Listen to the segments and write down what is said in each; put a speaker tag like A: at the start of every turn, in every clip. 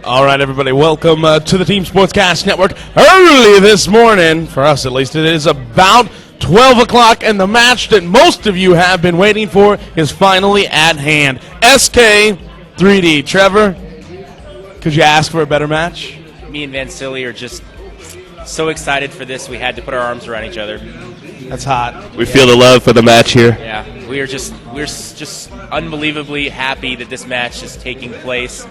A: All right, everybody, welcome to the Team Sportscast Network. Early this morning, for us at least, it is about 12 o'clock, and the match that most of you have been waiting for is finally at hand. SK 3D. Trevor, could you ask for a better match?
B: Me and Vansilli are just so excited for this, we had to put our arms around each other.
A: That's hot.
C: We feel the love for the match here.
B: Yeah, we're just unbelievably happy that this match is taking place.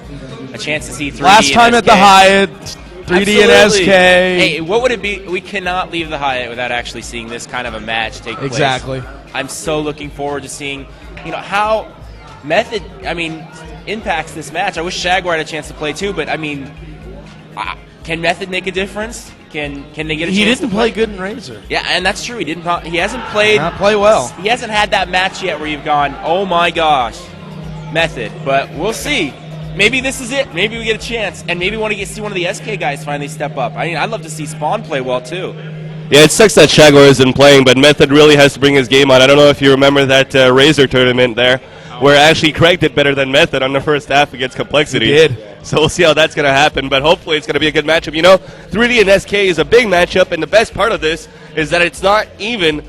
B: A chance to see 3D
A: Last time
B: and
A: at
B: SK.
A: the Hyatt, 3D and SK.
B: Hey, what would it be? We cannot leave the Hyatt without actually seeing this kind of a match take place.
A: Exactly.
B: I'm so looking forward to seeing, how Method, impacts this match. I wish Jaguar had a chance to play too, but can Method make a difference? Can they get a chance?
A: He didn't play good in Razor.
B: Yeah, and that's true. He hasn't played.
A: Not play well.
B: He hasn't had that match yet where you've gone, oh my gosh, Method. But we'll see. Maybe this is it. Maybe we get a chance, and maybe want to see one of the SK guys finally step up. I'd love to see Spawn play well too.
C: Yeah, it sucks that Jaguar isn't playing, but Method really has to bring his game on. I don't know if you remember that Razor tournament there, where actually Craig did better than Method on the first half against Complexity.
A: He did.
C: So we'll see how that's going to happen, but hopefully it's going to be a good matchup. 3D and SK is a big matchup, and the best part of this is that it's not even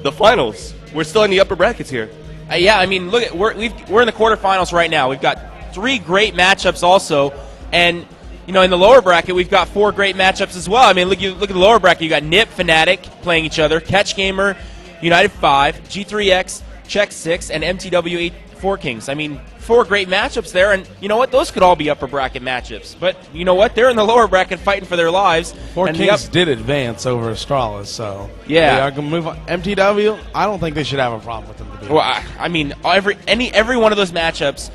C: the finals. We're still in the upper brackets here.
B: Look, we're in the quarterfinals right now. We've got 3 great matchups also, and in the lower bracket we've got 4 great matchups as well. Look at the lower bracket. You got Nip, Fnatic playing each other, Catch Gamer, United 5, G3X, Check 6, and MTW 4 Kings. 4 great matchups there, and you know what? Those could all be upper bracket matchups. But you know what? They're in the lower bracket fighting for their lives.
A: 4 Kings did advance over Astralis, so
B: yeah,
A: they are going to move on. MTW, I don't think they should have a problem with them. To be
B: honest. Every one of those matchups,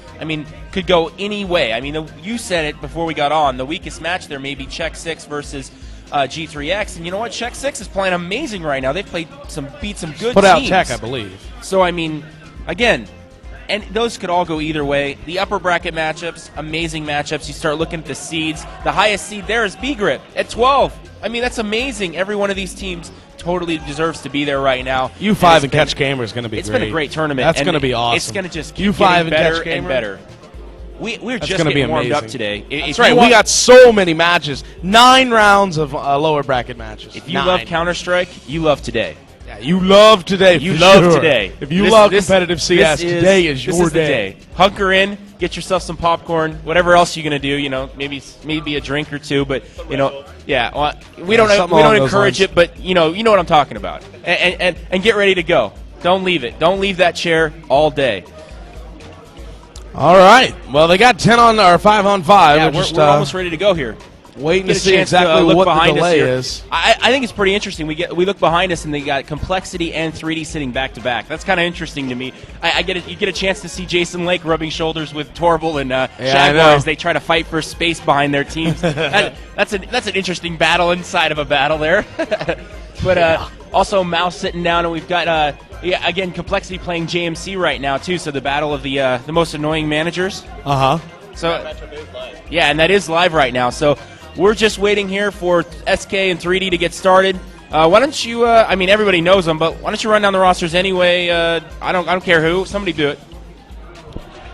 B: could go any way. You said it before we got on. The weakest match there may be Check 6 versus G3X, and you know what? Check 6 is playing amazing right now. They've beat some good
A: Put
B: teams.
A: out Tech, I believe.
B: So again. And those could all go either way. The upper bracket matchups, amazing matchups. You start looking at the seeds. The highest seed there is B-Grip at 12. That's amazing. Every one of these teams totally deserves to be there right now.
A: U5 and Catch Gamer is going to be great.
B: It's been a great tournament.
A: That's going to be awesome.
B: It's going to just keep
A: U5
B: getting better
A: and Catch Gamer
B: and better. We're just getting warmed up today.
A: That's right. We got so many matches. 9 rounds of lower bracket matches.
B: If you love Counter-Strike, you love today.
A: Yeah, you love today.
B: You love today.
A: If you love competitive CS, today is your day.
B: Hunker in, get yourself some popcorn, whatever else you're gonna do. Maybe a drink or two, but we don't encourage it, but you know what I'm talking about. And get ready to go. Don't leave it. Don't leave that chair all day.
A: All right. Well, they got 10 on or 5 on 5.
B: Yeah, we're almost ready to go here.
A: Waiting to see exactly what the delay is.
B: I think it's pretty interesting. We look behind us and they got Complexity and 3D sitting back to back. That's kind of interesting to me. You get a chance to see Jason Lake rubbing shoulders with Torval and Jaguar as they try to fight for space behind their teams. That's an interesting battle inside of a battle there. But also Mouse sitting down, and we've got again Complexity playing JMC right now too. So the battle of the most annoying managers. So yeah, and that is live right now. So. We're just waiting here for SK and 3D to get started. Why don't you? Everybody knows them, but why don't you run down the rosters anyway? I don't care who. Somebody do it.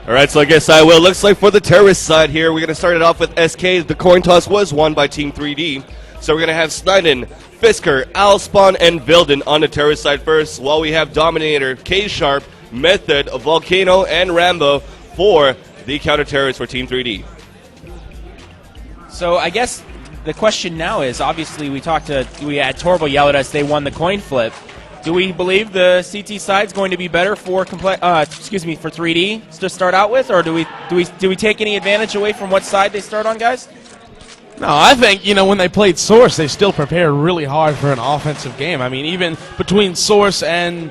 C: All right, so I guess I will. Looks like for the terrorist side here, we're going to start it off with SK. The coin toss was won by Team 3D. So we're going to have Snyden, Fisker, Alspawn, and Vilden on the terrorist side first, while we have Dominator, K-Sharp, Method, Volcano, and Rambo for the counter-terrorists for Team 3D.
B: So I guess the question now is, obviously we had Torval yell at us, they won the coin flip. Do we believe the CT side's going to be better for 3D to start out with, or do we take any advantage away from what side they start on, guys?
A: No, I think, when they played Source, they still prepared really hard for an offensive game. Even between Source and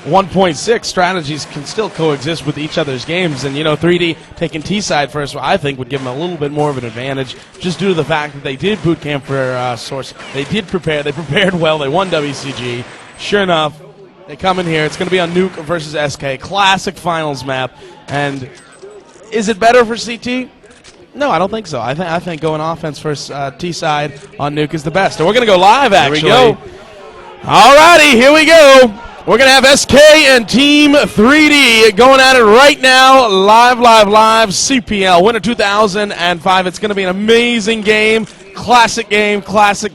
A: 1.6, strategies can still coexist with each other's games, and 3D taking T side first, I think would give them a little bit more of an advantage, just due to the fact that they did boot camp for Source. They did prepare. They prepared well. They won WCG. Sure enough, they come in here. It's going to be on Nuke versus SK, classic finals map. And is it better for CT? No, I don't think so. I think going offense first, T side on Nuke is the best. And we're going to go live. Actually,
B: here we go.
A: All righty, here we go. We're going to have SK and Team 3D going at it right now, live, CPL, winner 2005. It's going to be an amazing game, classic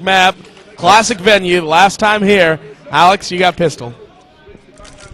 A: map, classic venue, last time here. Alex, you got pistol.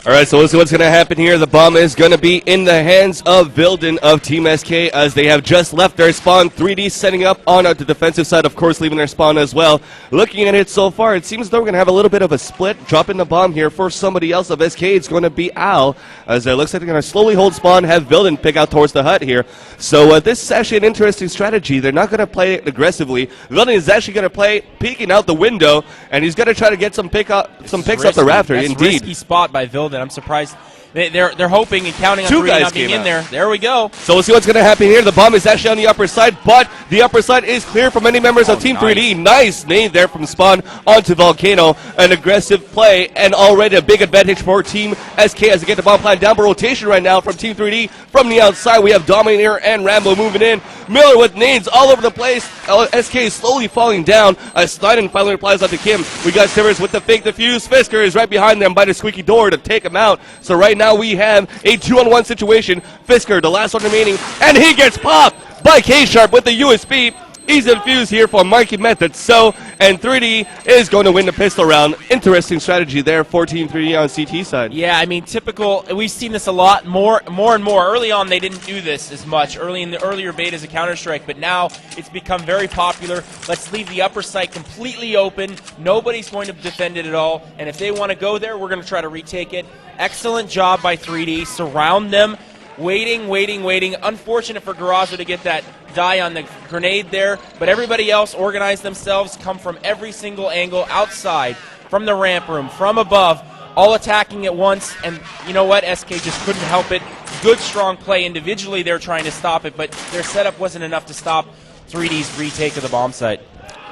C: All right, so we'll see what's going to happen here. The bomb is going to be in the hands of Vilden of Team SK as they have just left their spawn. 3D setting up on the defensive side, of course, leaving their spawn as well. Looking at it so far, it seems as though we're going to have a little bit of a split. Dropping the bomb here for somebody else of SK. It's going to be Al, as it looks like they're going to slowly hold spawn, have Vilden pick out towards the hut here. So this is actually an interesting strategy. They're not going to play it aggressively. Vilden is actually going to play peeking out the window, and he's going to try to get some picks off the rafter.
B: That's
C: Indeed.
B: Risky spot by Vilden. I'm surprised. They're hoping and counting on 3D not being in there. There we go.
C: So we'll see what's going to happen here. The bomb is actually on the upper side, but the upper side is clear for many members of Team 3D. Nice nade there from Spawn onto Volcano. An aggressive play and already a big advantage for Team SK as they get the bomb plan down. But rotation right now from Team 3D. From the outside, we have Dominator and Rambo moving in. Miller with nades all over the place. SK is slowly falling down as Steinen finally replies onto Kim. We got Sivers with the fake defuse. Fisker is right behind them by the squeaky door to take him out. So right now we have a 2-on-1 situation. Fisker, the last one remaining, and he gets popped by K-Sharp with the USB. He's infused here for Marky Method. So, and 3D is going to win the pistol round. Interesting strategy there for Team 3D on CT side.
B: Yeah, I mean, typical. We've seen this a lot more and more. Early on, they didn't do this as much. Early in the earlier betas of Counter-Strike, but now it's become very popular. Let's leave the upper site completely open. Nobody's going to defend it at all. And if they want to go there, we're going to try to retake it. Excellent job by 3D. Surround them. Waiting. Unfortunate for Garazo to get that die on the grenade there, but everybody else organize themselves, come from every single angle, outside, from the ramp room, from above, all attacking at once, and you know what? SK just couldn't help it. Good, strong play. Individually, they're trying to stop it, but their setup wasn't enough to stop 3D's retake of the bomb site.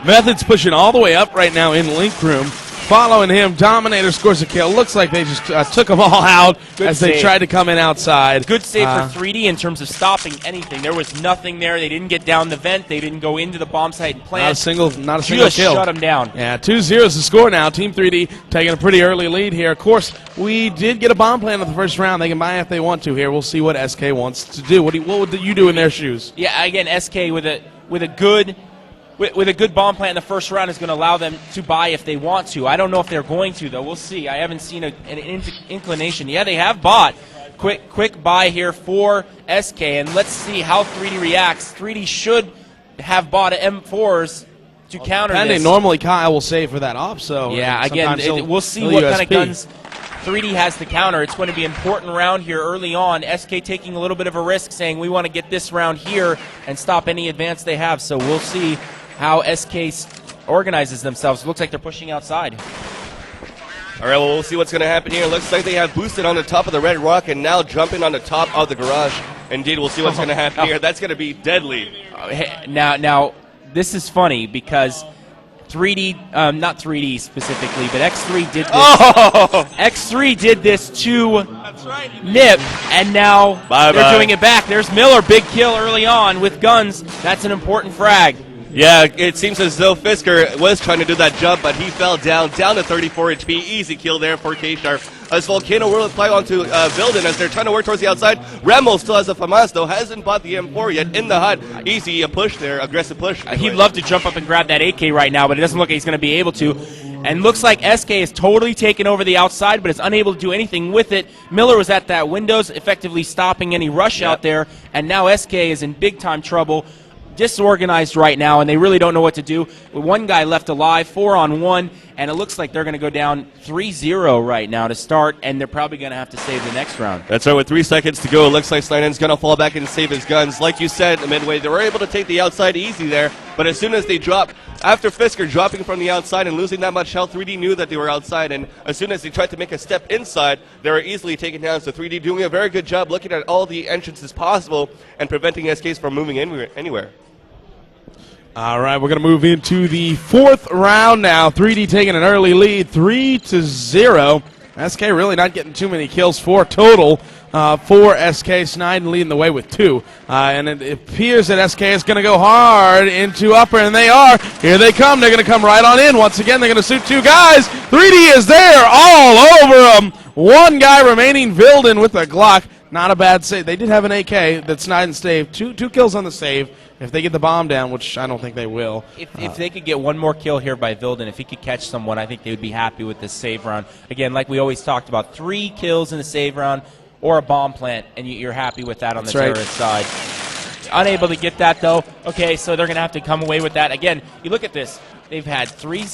A: Method's pushing all the way up right now in link room. Following him, Dominator scores a kill. Looks like they just took them all out as they tried to come in outside.
B: Good save for 3D in terms of stopping anything. There was nothing there. They didn't get down the vent. They didn't go into the bomb site and plant.
A: Not a single kill.
B: Shut them down.
A: Yeah, 2-0 is the score now. Team 3D taking a pretty early lead here. Of course, we did get a bomb plant in the first round. They can buy it if they want to here. We'll see what SK wants to do. What would you do in their shoes?
B: Yeah, again, SK with a good bomb plant in the first round is going to allow them to buy if they want to. I don't know if they're going to, though. We'll see. I haven't seen an inclination. Yeah, they have bought. Quick buy here for SK, and let's see how 3D reacts. 3D should have bought M4s to counter this.
A: Normally Kyle will save for that op, so
B: yeah, again, we'll see what kind of guns 3D has to counter. It's going to be an important round here early on. SK taking a little bit of a risk, saying we want to get this round here and stop any advance they have, so we'll see how SK organizes themselves. Looks like they're pushing outside.
C: All right, well, we'll see what's going to happen here. Looks like they have boosted on the top of the red rock and now jumping on the top of the garage. Indeed, we'll see what's going to happen here. That's going to be deadly.
B: Now, this is funny because 3D, not 3D specifically, but X3 did this.
C: Oh!
B: X3 did this to Nip, and now they're doing it back. There's Miller, big kill early on with guns. That's an important frag.
C: Yeah, it seems as though Fisker was trying to do that jump, but he fell down to 34 HP. Easy kill there for K-Sharp. As Volcano will apply onto Vilden as they're trying to work towards the outside. Rambo still has a FAMAS, though, hasn't bought the M4 yet in the hut. Easy push there, aggressive push.
B: He'd love to jump up and grab that AK right now, but it doesn't look like he's going to be able to. And looks like SK is totally taken over the outside, but is unable to do anything with it. Miller was at that windows, effectively stopping any rush out there, and now SK is in big-time trouble. Disorganized right now, and they really don't know what to do. With one guy left alive, 4-on-1, and it looks like they're going to go down 3-0 right now to start, and they're probably going to have to save the next round.
C: That's right, with 3 seconds to go, it looks like Sneinen's going to fall back and save his guns. Like you said, Midway, they were able to take the outside easy there, but as soon as they drop, after Fisker dropping from the outside and losing that much health, 3D knew that they were outside, and as soon as they tried to make a step inside, they were easily taken down. So 3D doing a very good job looking at all the entrances possible and preventing SKs from moving anywhere.
A: All right, we're going to move into the fourth round now. 3D taking an early lead, 3-0. SK really not getting too many kills, 4 total. for SK. Sniden leading the way with 2. And it appears that SK is going to go hard into upper, and they are. Here they come. They're going to come right on in. Once again, they're going to suit 2 guys. 3D is there all over them. 1 guy remaining, Vilden with a Glock. Not a bad save. They did have an AK that Sniden saved. Two kills on the save. If they get the bomb down, which I don't think they will.
B: If they could get 1 more kill here by Vilden, if he could catch someone, I think they would be happy with this save round. Again, like we always talked about, 3 kills in a save round or a bomb plant, and you're happy with that on the terrorist side. Unable to get that, though. Okay, so they're going to have to come away with that. Again, you look at this. They've had 2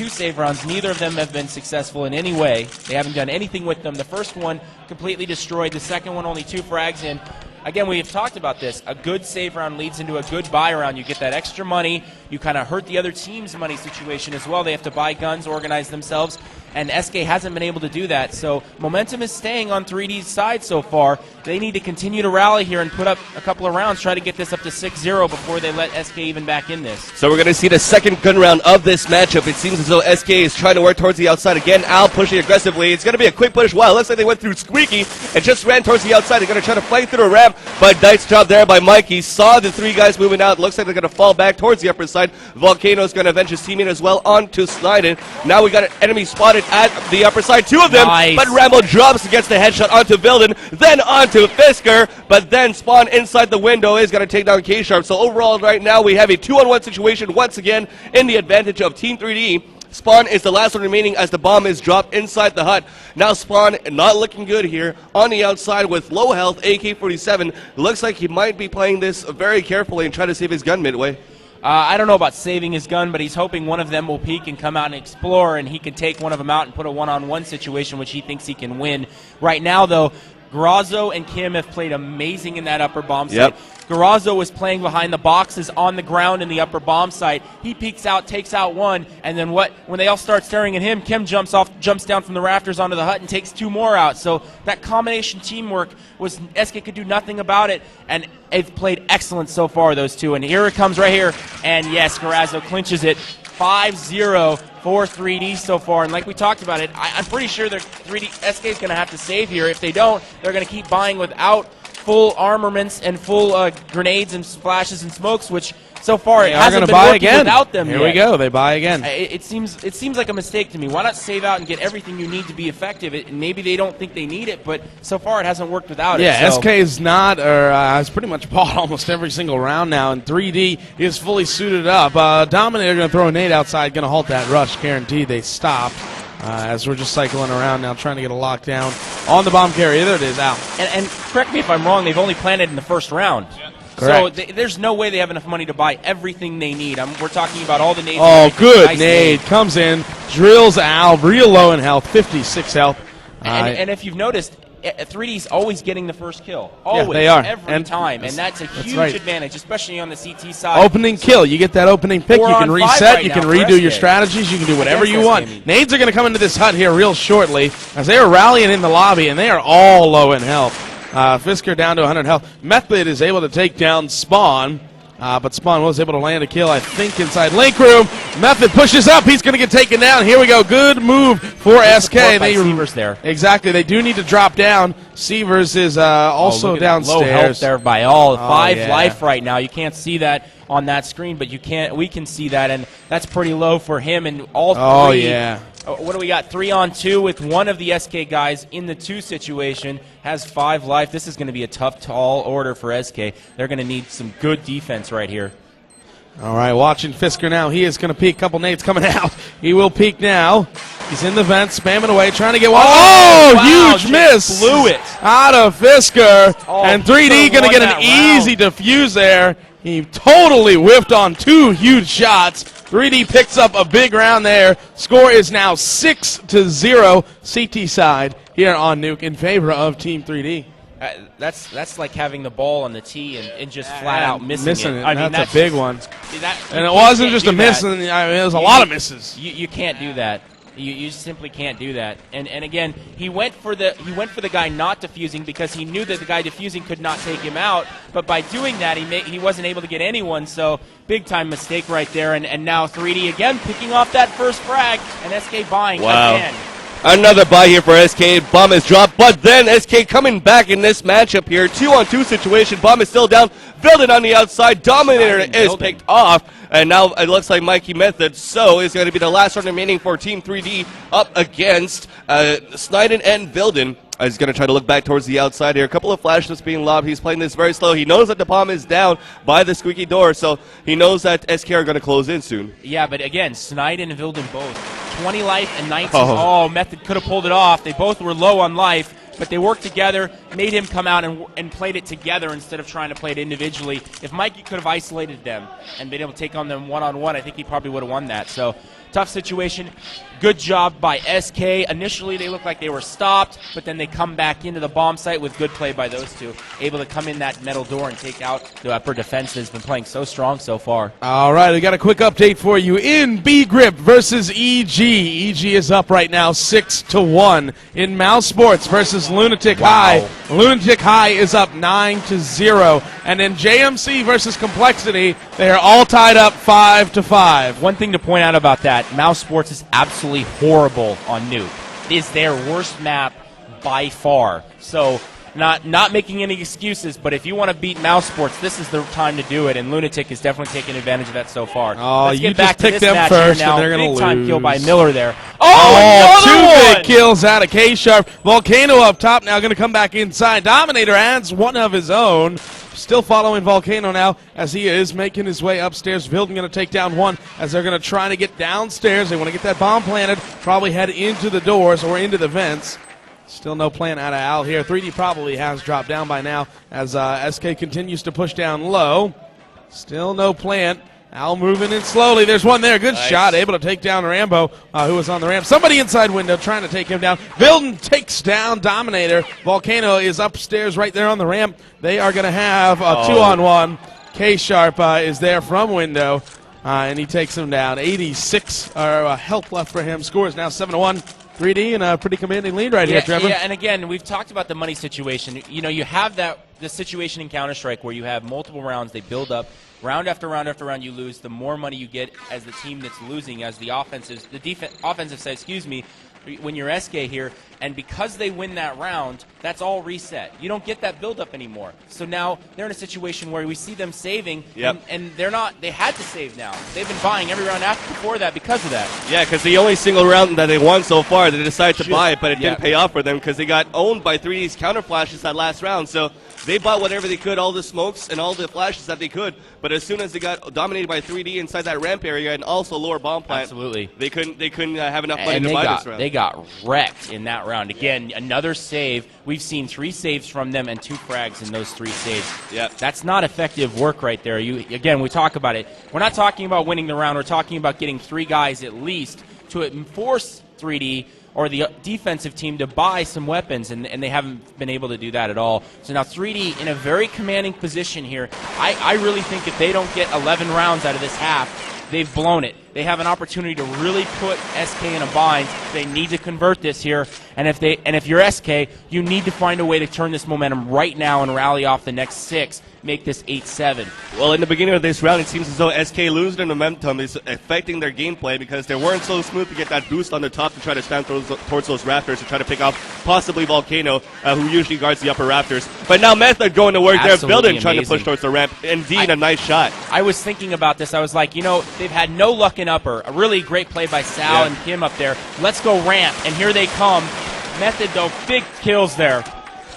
B: save rounds. Neither of them have been successful in any way. They haven't done anything with them. The first one completely destroyed. The second one, only 2 frags in. Again, we've talked about this. A good save round leads into a good buy round. You get that extra money. You kind of hurt the other team's money situation as well. They have to buy guns, organize themselves, and SK hasn't been able to do that. So momentum is staying on 3D's side so far. They need to continue to rally here and put up a couple of rounds, try to get this up to 6-0 before they let SK even back in this.
C: So we're going to see the second gun round of this matchup. It seems as though SK is trying to work towards the outside again. Al pushing aggressively. It's going to be a quick push. Wow, it looks like they went through Squeaky and just ran towards the outside. They're going to try to flank through the ramp, but nice job there by Mikey. Saw the 3 guys moving out. Looks like they're going to fall back towards the upper side. Volcano's going to avenge his teammate as well onto Sniden. Now we got an enemy spotted at the upper side. 2 of them,
B: nice.
C: But Rambo drops, gets the headshot onto Vilden, then onto Fisker, but then Spawn inside the window is going to take down K-Sharp. So overall right now we have a 2-on-1 situation once again in the advantage of Team 3D. Spawn is the last one remaining as the bomb is dropped inside the hut. Now Spawn not looking good here on the outside with low health, AK-47. Looks like he might be playing this very carefully and try to save his gun Midway.
B: I don't know about saving his gun, but he's hoping one of them will peek and come out and explore, and he can take one of them out and put a one-on-one situation, which he thinks he can win. Right now, though, Garazo and Kim have played amazing in that upper bomb site. Garazo was playing behind the boxes on the ground in the upper bomb site. He peeks out, takes out 1, and then when they all start staring at him, Kim jumps down from the rafters onto the hut and takes 2 more out. So that combination teamwork was SK could do nothing about it, and they've played excellent so far, those 2. And here it comes right here, and yes, Garazo clinches it. 5-0 for 3D so far, and like we talked about it, I'm pretty sure that 3D SK is going to have to save here. If they don't, they're going to keep buying without full armaments and full grenades and flashes and smokes, which so far it hasn't been working without them yet.
A: Here we go. They buy again.
B: It seems like a mistake to me. Why not save out and get everything you need to be effective? Maybe they don't think they need it, but so far it hasn't worked without it.
A: Yeah, SK is not, or has pretty much bought almost every single round now, and 3D is fully suited up. Dominator going to throw a nade outside, going to halt that rush. Guaranteed they stopped. As we're just cycling around now, trying to get a lockdown on the bomb carrier. There it is, out.
B: And correct me if I'm wrong, they've only planted in the first round. Yeah.
A: Correct.
B: So there's no way they have enough money to buy everything they need. We're talking about all the nades.
A: Oh, good nice nade. Comes in, drills Al, real low in health, 56 health.
B: And if you've noticed, 3D's always getting the first kill. Always.
A: Yeah, they are.
B: Every time. And that's a huge advantage, especially on the CT side.
A: Opening kill. You get that opening pick. You can reset. You can redo your strategies. You can do whatever you want. Nades are going to come into this hut here real shortly as they are rallying in the lobby, and they are all low in health. Fisker down to 100 health. Method is able to take down Spawn. But Spawn was able to land a kill, I think, inside link room. Method pushes up. He's going to get taken down. Here we go. Good move for SK.
B: Sievers there.
A: Exactly. They do need to drop down. Sievers is also downstairs.
B: Low health there by all. 5 life right now. You can't see that on that screen, but we can see that, and that's pretty low for him and all 3.
A: Oh, yeah.
B: What do we got? 3-on-2 with one of the SK guys in the 2 situation. Has 5 life. This is going to be a tough, tall order for SK. They're going to need some good defense right here.
A: All right, watching Fisker now. He is going to peek. Couple nades coming out. He will peek now. He's in the vent, spamming away, trying to get one.
B: Wow,
A: huge miss.
B: Blew it.
A: Out of Fisker. And 3D going to get an easy defuse there. He totally whiffed on 2 huge shots. 3D picks up a big round there. Score is now 6-0 CT side here on Nuke in favor of Team 3D.
B: That's like having the ball on the tee and just flat out missing it.
A: I mean, that's a big one. And it wasn't just a miss. I mean, it was a lot of misses.
B: You can't do that. You simply can't do that. And again, he went for the guy not defusing because he knew that the guy defusing could not take him out. But by doing that, he wasn't able to get anyone. So big time mistake right there. And now 3D again picking off that first frag and SK buying again.
C: Another buy here for SK. Bomb is dropped, but then SK coming back in this matchup here. 2-on-2 situation. Bomb is still down. Vilden on the outside. Dominator is picked off. And now it looks like Mikey Method. So is going to be the last one remaining for Team 3D up against Sniden and Vilden. He's going to try to look back towards the outside here. A couple of flashes being lobbed. He's playing this very slow. He knows that the bomb is down by the squeaky door, so he knows that SK are going to close in soon.
B: Yeah, but again, Sniden and Vilden both. 20 life and 19. Oh, Method could have pulled it off. They both were low on life, but they worked together, made him come out and played it together instead of trying to play it individually. If Mikey could have isolated them and been able to take on them one-on-one, I think he probably would have won that. So, tough situation. Good job by SK. Initially, they looked like they were stopped, but then they come back into the bomb site with good play by those two. Able to come in that metal door and take out the upper defense that's been playing so strong so far.
A: All right, we got a quick update for you in B Grip versus EG. EG is up right now 6-1 in Mouse Sports versus Lunatic High. Lunatic High is up 9-0, and in JMC versus Complexity, they are all tied up 5-5.
B: One thing to point out about that, Mouse Sports is absolutely horrible on Nuke. It is their worst map by far. So, not making any excuses, but if you want to beat Mouse Sports, this is the time to do it, and Lunatic is definitely taking advantage of that so far.
A: Oh,
B: Let's
A: you
B: get back
A: just pick
B: to this
A: them
B: match
A: first,
B: here now.
A: and they're going to lose.
B: Big time kill by Miller there.
A: Oh,
B: Another
A: two
B: one!
A: big kills out of K-Sharp. Volcano up top now, going to come back inside. Dominator adds one of his own. Still following Volcano now as he is making his way upstairs. Vilden going to take down one as they're going to try to get downstairs. They want to get that bomb planted, probably head into the doors or into the vents. Still no plan out of Al here. 3D probably has dropped down by now as SK continues to push down low. Still no plan. Al moving in slowly. There's one there. Good shot. Able to take down Rambo, who was on the ramp. Somebody inside window trying to take him down. Vilden takes down Dominator. Volcano is upstairs right there on the ramp. They are going to have a 2-on-1. K-Sharp is there from window, and he takes him down. 86 health left for him. Score is now 7-1. 3D in a pretty commanding lead right here, Trevor.
B: Yeah, and again, we've talked about the money situation. You know, you have the situation in Counter-Strike where you have multiple rounds, they build up. Round after round after round you lose, the more money you get as the team that's losing, as the offensive side, when you're SK here, and because they win that round, that's all reset. You don't get that build-up anymore. So now they're in a situation where we see them saving, and they had to save now. They've been buying every round after before that because of that.
C: Yeah, because the only single round that they won so far, they decided to buy it, but it didn't pay off for them because they got owned by 3D's counter flashes that last round. So they bought whatever they could, all the smokes and all the flashes that they could, but as soon as they got dominated by 3D inside that ramp area and also lower bomb plant, they couldn't have enough money to buy this round.
B: They got wrecked in that round. Again, another save. We've seen 3 saves from them and 2 frags in those 3 saves. That's not effective work right there. Again, we talk about it. We're not talking about winning the round. We're talking about getting 3 guys at least to force 3D or the defensive team to buy some weapons, and they haven't been able to do that at all. So now 3D in a very commanding position here. I really think if they don't get 11 rounds out of this half, they've blown it. They have an opportunity to really put SK in a bind. They need to convert this here, and if you're SK, you need to find a way to turn this momentum right now and rally off the next 6, make this 8-7.
C: Well, in the beginning of this round, it seems as though SK losing their momentum is affecting their gameplay because they weren't so smooth to get that boost on the top to try to stand towards those rafters to try to pick off possibly Volcano, who usually guards the upper rafters. But now Method going to work there, Vilden trying to push towards the ramp. Indeed, a nice shot.
B: I was thinking about this. I was like, they've had no luck in upper. A really great play by Sal and Kim up there. Let's go ramp, and here they come. Method, though, big kills there.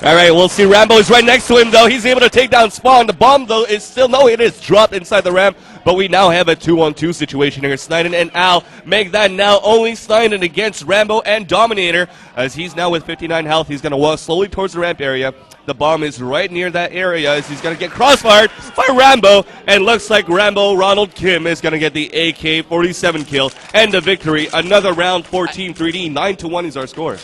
C: All right, we'll see. Rambo is right next to him, though. He's able to take down Spawn. The bomb, though, is still, it is dropped inside the ramp, but we now have a 2-on-2 situation here. Sniden and Al make that now only Sniden against Rambo and Dominator, as he's now with 59 health. He's going to walk slowly towards the ramp area. The bomb is right near that area as he's going to get crossfired by Rambo, and looks like Rambo Ronald Kim is going to get the AK-47 kill and the victory. Another round for Team 3D. 9-1 is our score.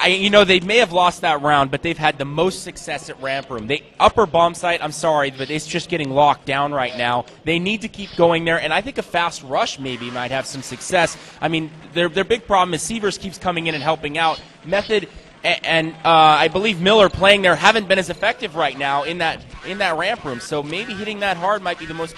B: They may have lost that round, but they've had the most success at ramp room. Upper bomb site, I'm sorry, but it's just getting locked down right now. They need to keep going there, and I think a fast rush maybe might have some success. I mean, their big problem is Sievers keeps coming in and helping out. Method and I believe Miller playing there haven't been as effective right now in that ramp room. So maybe hitting that hard might be the most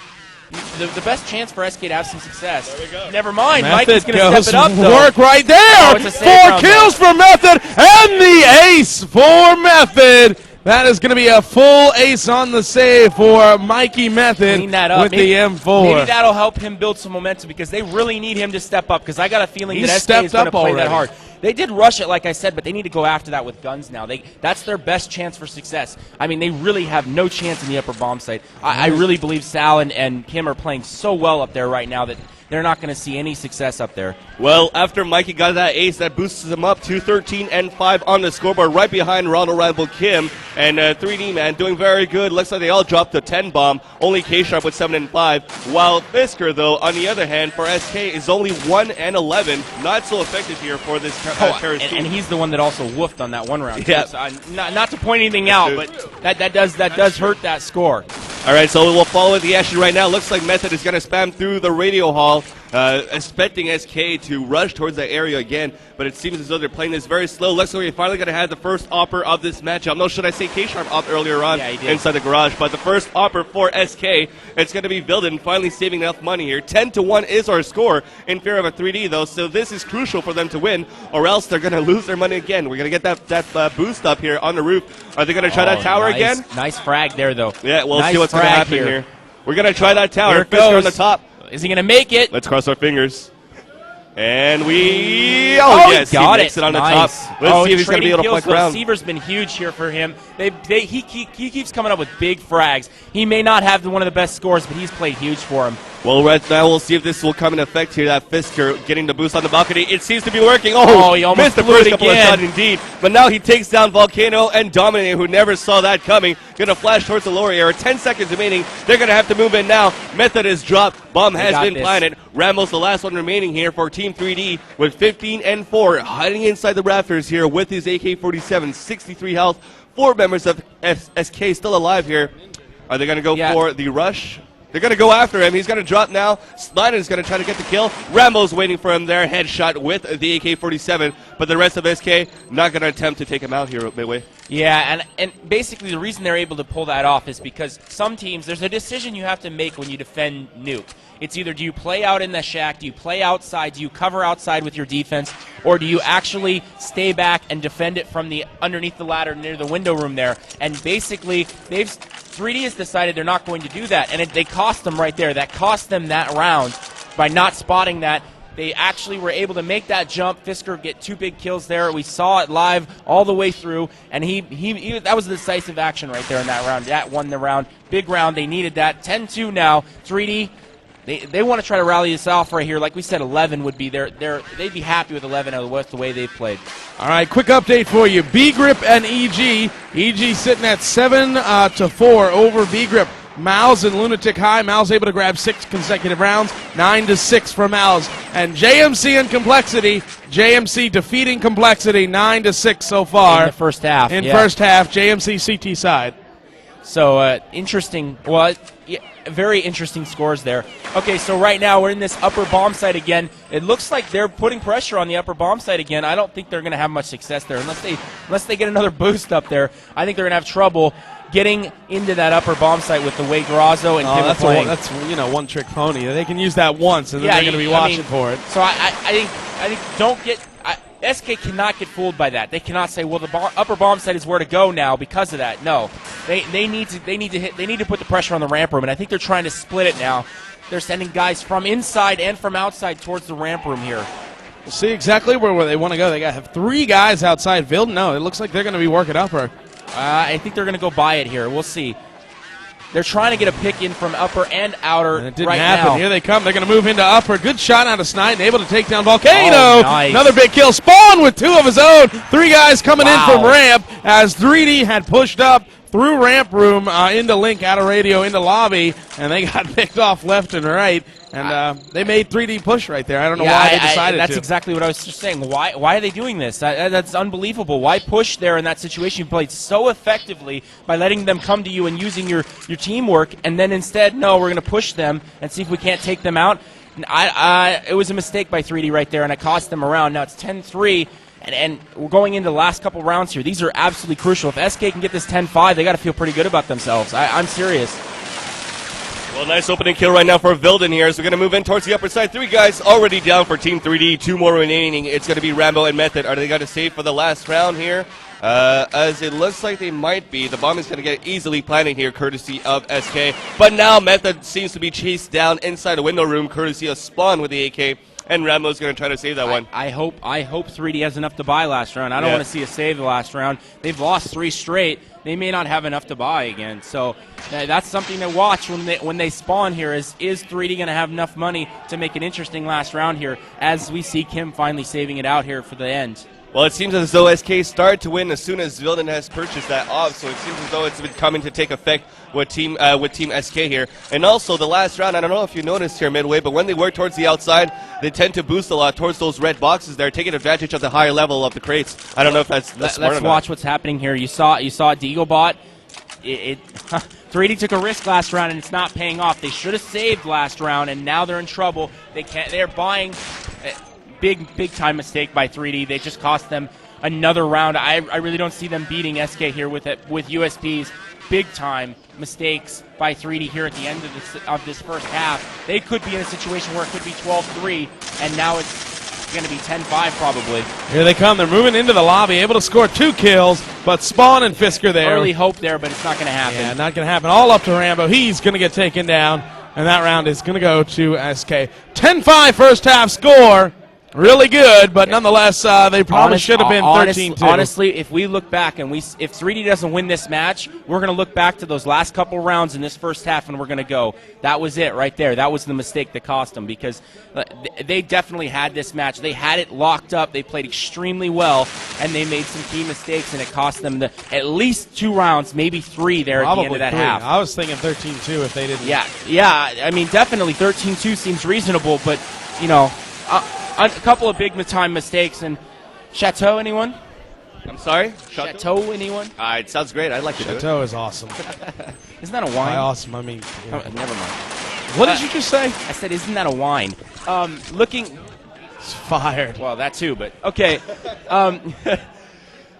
B: the best chance for SK to have some success.
C: There we go.
B: Never mind.
A: Method
B: Mikey's going to
A: goes
B: step it up, though.
A: work right there.
B: Oh, it's a save
A: 4
B: round,
A: kills for Method and the ace for Method. That is going to be a full ace on the save for Mikey Method
B: Clean that up.
A: with the M4.
B: Maybe that'll help him build some momentum because they really need him to step up because I got a feeling
A: He's
B: that SK
A: stepped
B: is going to
A: up
B: play that
A: already.
B: hard. They did rush it, like I said, but they need to go after that with guns now. That's their best chance for success. I mean, they really have no chance in the upper bomb site. I really believe Sal and Kim are playing so well up there right now that they're not going to see any success up there.
C: Well, after Mikey got that ace, that boosts him up to 13 and 5 on the scoreboard, right behind Ronald rival Kim. And 3D, man, doing very good. Looks like they all dropped the 10 bomb. Only K-Sharp with 7 and 5. While Fisker, though, on the other hand, for SK, is only 1 and 11. Not so effective here for this terrorist team.
B: And he's the one that also woofed on that one round.
C: Yeah.
B: So, not to point anything out, but that does hurt that score.
C: All right, so we'll follow the action right now. Looks like Method is going to spam through the radio hall, expecting SK to rush towards that area again, but it seems as though they're playing this very slow. Looks like we're finally going to have the first opper of this matchup. No, should I say K-Sharp op earlier on inside the garage, but the first opper for SK, it's going to be Vilden finally saving enough money here. 10-1 is our score in favor of a 3D, though, so this is crucial for them to win, or else they're going to lose their money again. We're going to get that boost up here on the roof. Are they going to try that tower again?
B: Nice frag there, though.
C: Yeah, we'll
B: nice
C: see what's going to
B: frag
C: happen here. We're going to try that tower.
B: Here it
C: Fisker on
B: goes.
C: the top.
B: Is he going to make it?
C: Let's cross our fingers. And we... Oh, yes,
B: got
C: he makes it on
B: Nice.
C: the top. Let's see if he's going to be able to flex around.
B: Seaver's been huge here for him. He keeps coming up with big frags. He may not have one of the best scores, but he's played huge for him.
C: Well, right now we'll see if this will come in effect here. That Fisker getting the boost on the balcony. It seems to be working. Oh,
B: he almost
C: missed the
B: blew
C: first
B: it
C: couple of
B: again.
C: shots indeed. But now he takes down Volcano and Dominator, who never saw that coming. Going to flash towards the lower area. 10 seconds remaining. They're going to have to move in now. Method is dropped. Bomb has been planted. Rambo's the last one remaining here for Team 3D with 15 and 4. Hiding inside the rafters here with his AK-47. 63 health. 4 members of SK still alive here. Are they going to go for the rush? They're going to go after him. He's going to drop now. Snyder's going to try to get the kill. Rambo's waiting for him there. Headshot with the AK-47. But the rest of SK not going to attempt to take him out here at Midway.
B: Yeah, and basically the reason they're able to pull that off is because some teams, there's a decision you have to make when you defend Nuke. It's either do you play out in the shack, do you play outside, do you cover outside with your defense, or do you actually stay back and defend it from the underneath the ladder near the window room there? And basically, 3D has decided they're not going to do that, and they cost them right there. That cost them that round by not spotting that. They actually were able to make that jump. Fisker get 2 big kills there. We saw it live all the way through, and he that was a decisive action right there in that round. That won the round. Big round. They needed that. 10-2 now. 3D. They want to try to rally this off right here. Like we said, 11 would be they'd be happy with 11 with the way they've played.
A: All right, quick update for you. B-Grip and EG. EG sitting at 7-4 over B-Grip. Mouse and Lunatic High. Mouse able to grab 6 consecutive rounds. 9-6 for Mouse. And JMC and Complexity. JMC defeating Complexity 9-6 so far.
B: In the first half.
A: First half, JMC CT side.
B: So interesting. Well, very interesting scores there. Okay, so right now we're in this upper bomb site again. It looks like they're putting pressure on the upper bomb site again. I don't think they're going to have much success there unless they get another boost up there. I think they're going to have trouble getting into that upper bomb site with the way Grazo and Kim are playing.
A: That's one trick pony. They can use that once, and then they're going to be watching for it.
B: So I think don't get. SK cannot get fooled by that. They cannot say, "Well, the upper bomb site is where to go now because of that." No, they need to put the pressure on the ramp room, and I think they're trying to split it now. They're sending guys from inside and from outside towards the ramp room here.
A: We'll see exactly where they want to go. They have 3 guys outside Vilden. No, it looks like they're going to be working upper.
B: I think they're going to go by it here. We'll see. They're trying to get a pick in from upper and outer
A: and it didn't
B: right
A: happen.
B: now.
A: Here they come. They're going to move into upper. Good shot out of Snide, able to take down Volcano.
B: Oh, nice.
A: Another big kill. Spawn with 2 of his own. 3 guys coming in from ramp as 3D had pushed up through ramp room into Link, out of radio, into lobby, and they got picked off left and right. And they made 3D push right there. I don't know why they decided
B: that's
A: to.
B: That's exactly what I was just saying. Why are they doing this? That's unbelievable. Why push there in that situation? You played so effectively by letting them come to you and using your teamwork, and then instead, no, we're going to push them and see if we can't take them out. It was a mistake by 3D right there, and it cost them a round. Now it's 10-3. And we're going into the last couple rounds here. These are absolutely crucial. If SK can get this 10-5, they got to feel pretty good about themselves. I'm serious.
C: Well, nice opening kill right now for Vilden here. So we're going to move in towards the upper side. 3 guys already down for Team 3D. 2 more remaining. It's going to be Rambo and Method. Are they going to save for the last round here? As it looks like they might be. The bomb is going to get easily planted here, courtesy of SK. But now Method seems to be chased down inside the window room, courtesy of Spawn with the AK. And Rambo's going to try to save that one.
B: I hope 3D has enough to buy last round. I don't want to see a save the last round. They've lost 3 straight. They may not have enough to buy again. So that's something to watch when they spawn here. Is 3D going to have enough money to make an interesting last round here, as we see Kim finally saving it out here for the end?
C: Well, it seems as though SK started to win as soon as Vilden has purchased that off, so it seems as though it's been coming to take effect with Team SK here. And also, the last round, I don't know if you noticed here, Midway, but when they work towards the outside, they tend to boost a lot towards those red boxes there, taking advantage of the higher level of the crates. I don't know if that's smart or not.
B: Let's watch what's happening here. You saw Deaglebot. 3D took a risk last round, and it's not paying off. They should have saved last round, and now they're in trouble. They're buying... Big time mistake by 3D. They just cost them another round. I really don't see them beating SK here with USPs. Big time mistakes by 3D here at the end of this first half. They could be in a situation where it could be 12-3, and now it's going to be 10-5 probably.
A: Here they come. They're moving into the lobby, able to score 2 kills, but Spawn and Fisker there.
B: Early hope there, but it's not going to happen.
A: Yeah, not going to happen. All up to Rambo. He's going to get taken down, and that round is going to go to SK. 10-5 first half score. Really good, but nonetheless, they probably should have been 13-2.
B: Honestly, if we look back and if 3D doesn't win this match, we're going to look back to those last couple rounds in this first half, and we're going to go, that was it right there. That was the mistake that cost them, because they definitely had this match. They had it locked up. They played extremely well, and they made some key mistakes, and it cost them at least 2 rounds, maybe 3 there at the end of that half.
A: I was thinking 13-2 if they didn't.
B: Yeah. I mean, definitely 13-2 seems reasonable, but, you know, a couple of big time mistakes. And Chateau, anyone?
C: I'm sorry?
B: Chateau, anyone?
C: It sounds great. I'd like to do it.
A: Chateau is awesome.
B: Isn't that a wine?
A: By awesome, I mean...
B: Oh, never mind.
A: What did you just say?
B: I said, isn't that a wine? Looking...
A: It's fired.
B: Well, that too, but... Okay.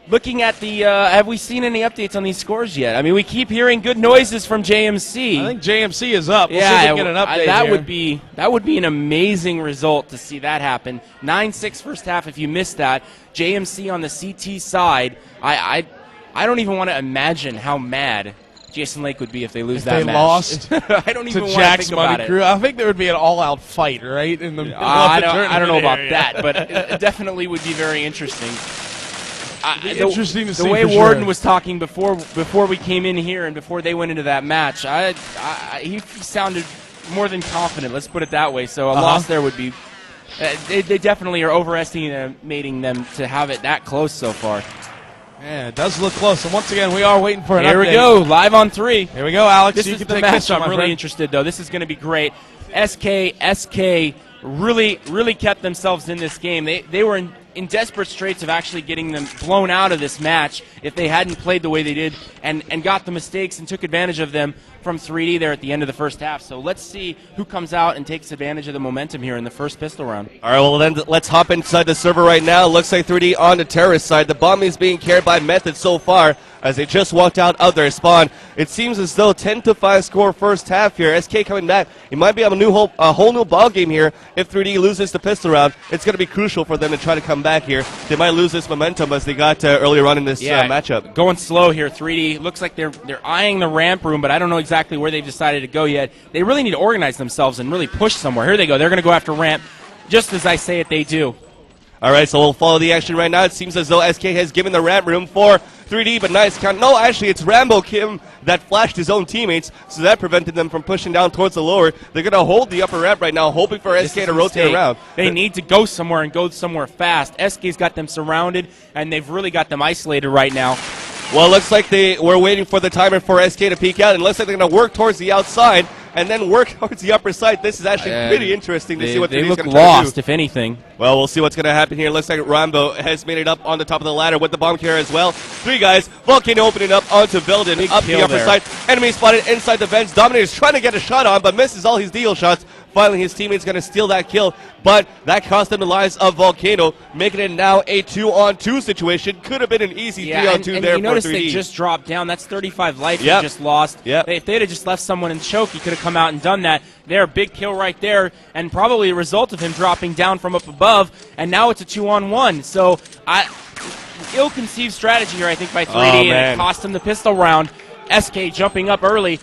B: Looking at the... have we seen any updates on these scores yet? I mean, we keep hearing good noises from JMC.
A: I think JMC is up. We'll see if we can get an update
B: that would be an amazing result to see that happen. 9-6 first half if you missed that. JMC on the CT side, I don't even want to imagine how mad Jason Lake would be if they lose that match.
A: Lost
B: I don't even
A: to
B: want
A: Jack's
B: to think about
A: Money Crew. I think there would be an all-out fight, right? In the middle of
B: I
A: the
B: don't know about
A: area.
B: that, but it definitely would be very interesting.
A: Interesting to see.
B: The way
A: for
B: Warden
A: sure.
B: was talking before we came in here and before they went into that match, he sounded more than confident. Let's put it that way. So a loss there would be. They definitely are overestimating them to have it that close so far.
A: Yeah, it does look close. And once again, we are waiting for an update.
B: Here we go, live on 3.
A: Here we go, Alex.
B: This
A: you
B: is
A: can
B: the
A: take
B: match
A: this one,
B: I'm
A: my
B: really
A: friend.
B: interested, though. This is going to be great. SK really kept themselves in this game. They were in desperate straits of actually getting them blown out of this match if they hadn't played the way they did and got the mistakes and took advantage of them from 3D there at the end of the first half. So let's see who comes out and takes advantage of the momentum here in the first pistol round.
C: All right, well, then let's hop inside the server right now. Looks like 3D on the terrorist side. The bomb is being carried by Method so far as they just walked out of their spawn. It seems as though 10-5 score first half here. SK coming back. It might be a whole new ball game here if 3D loses the pistol round. It's going to be crucial for them to try to come back here. They might lose this momentum as they got earlier on in this matchup.
B: Going slow here. 3D looks like they're eyeing the ramp room, but I don't know exactly where they've decided to go yet. They really need to organize themselves and really push somewhere. Here they go. They're going to go after ramp, just as I say it, they do.
C: All right, so we'll follow the action right now. It seems as though SK has given the ramp room for 3D, but nice count. No, actually, it's Rambo Kim that flashed his own teammates, so that prevented them from pushing down towards the lower. They're going to hold the upper ramp right now, hoping for SK to rotate around.
B: They need to go somewhere and go somewhere fast. SK's got them surrounded, and they've really got them isolated right now.
C: Well, it looks like they were waiting for the timer for SK to peek out, and it looks like they're going to work towards the outside and then work towards the upper side. This is actually pretty interesting to see what
B: they
C: look
B: look lost, if anything.
C: Well, we'll see what's going to happen here. It looks like Rambo has made it up on the top of the ladder with the bomb carrier as well. 3 guys, Volcano opening up onto Vilden, up the upper side. Enemy spotted inside the vents. Dominator's trying to get a shot on, but misses all his deal shots. Finally, his teammate's going to steal that kill, but that cost him the lives of Volcano, making it now a 2-on-2 situation. Could have been an easy 3-on-2
B: and
C: there
B: you notice
C: for 3D.
B: they just dropped down. That's 35 life
C: Yep.
B: he just lost.
C: Yep.
B: If they'd have just left someone in choke, he could have come out and done that. There, big kill right there, and probably a result of him dropping down from up above, and now it's a 2-on-1. So, ill-conceived strategy here, I think, by 3D, and it cost him the pistol round. SK jumping up early.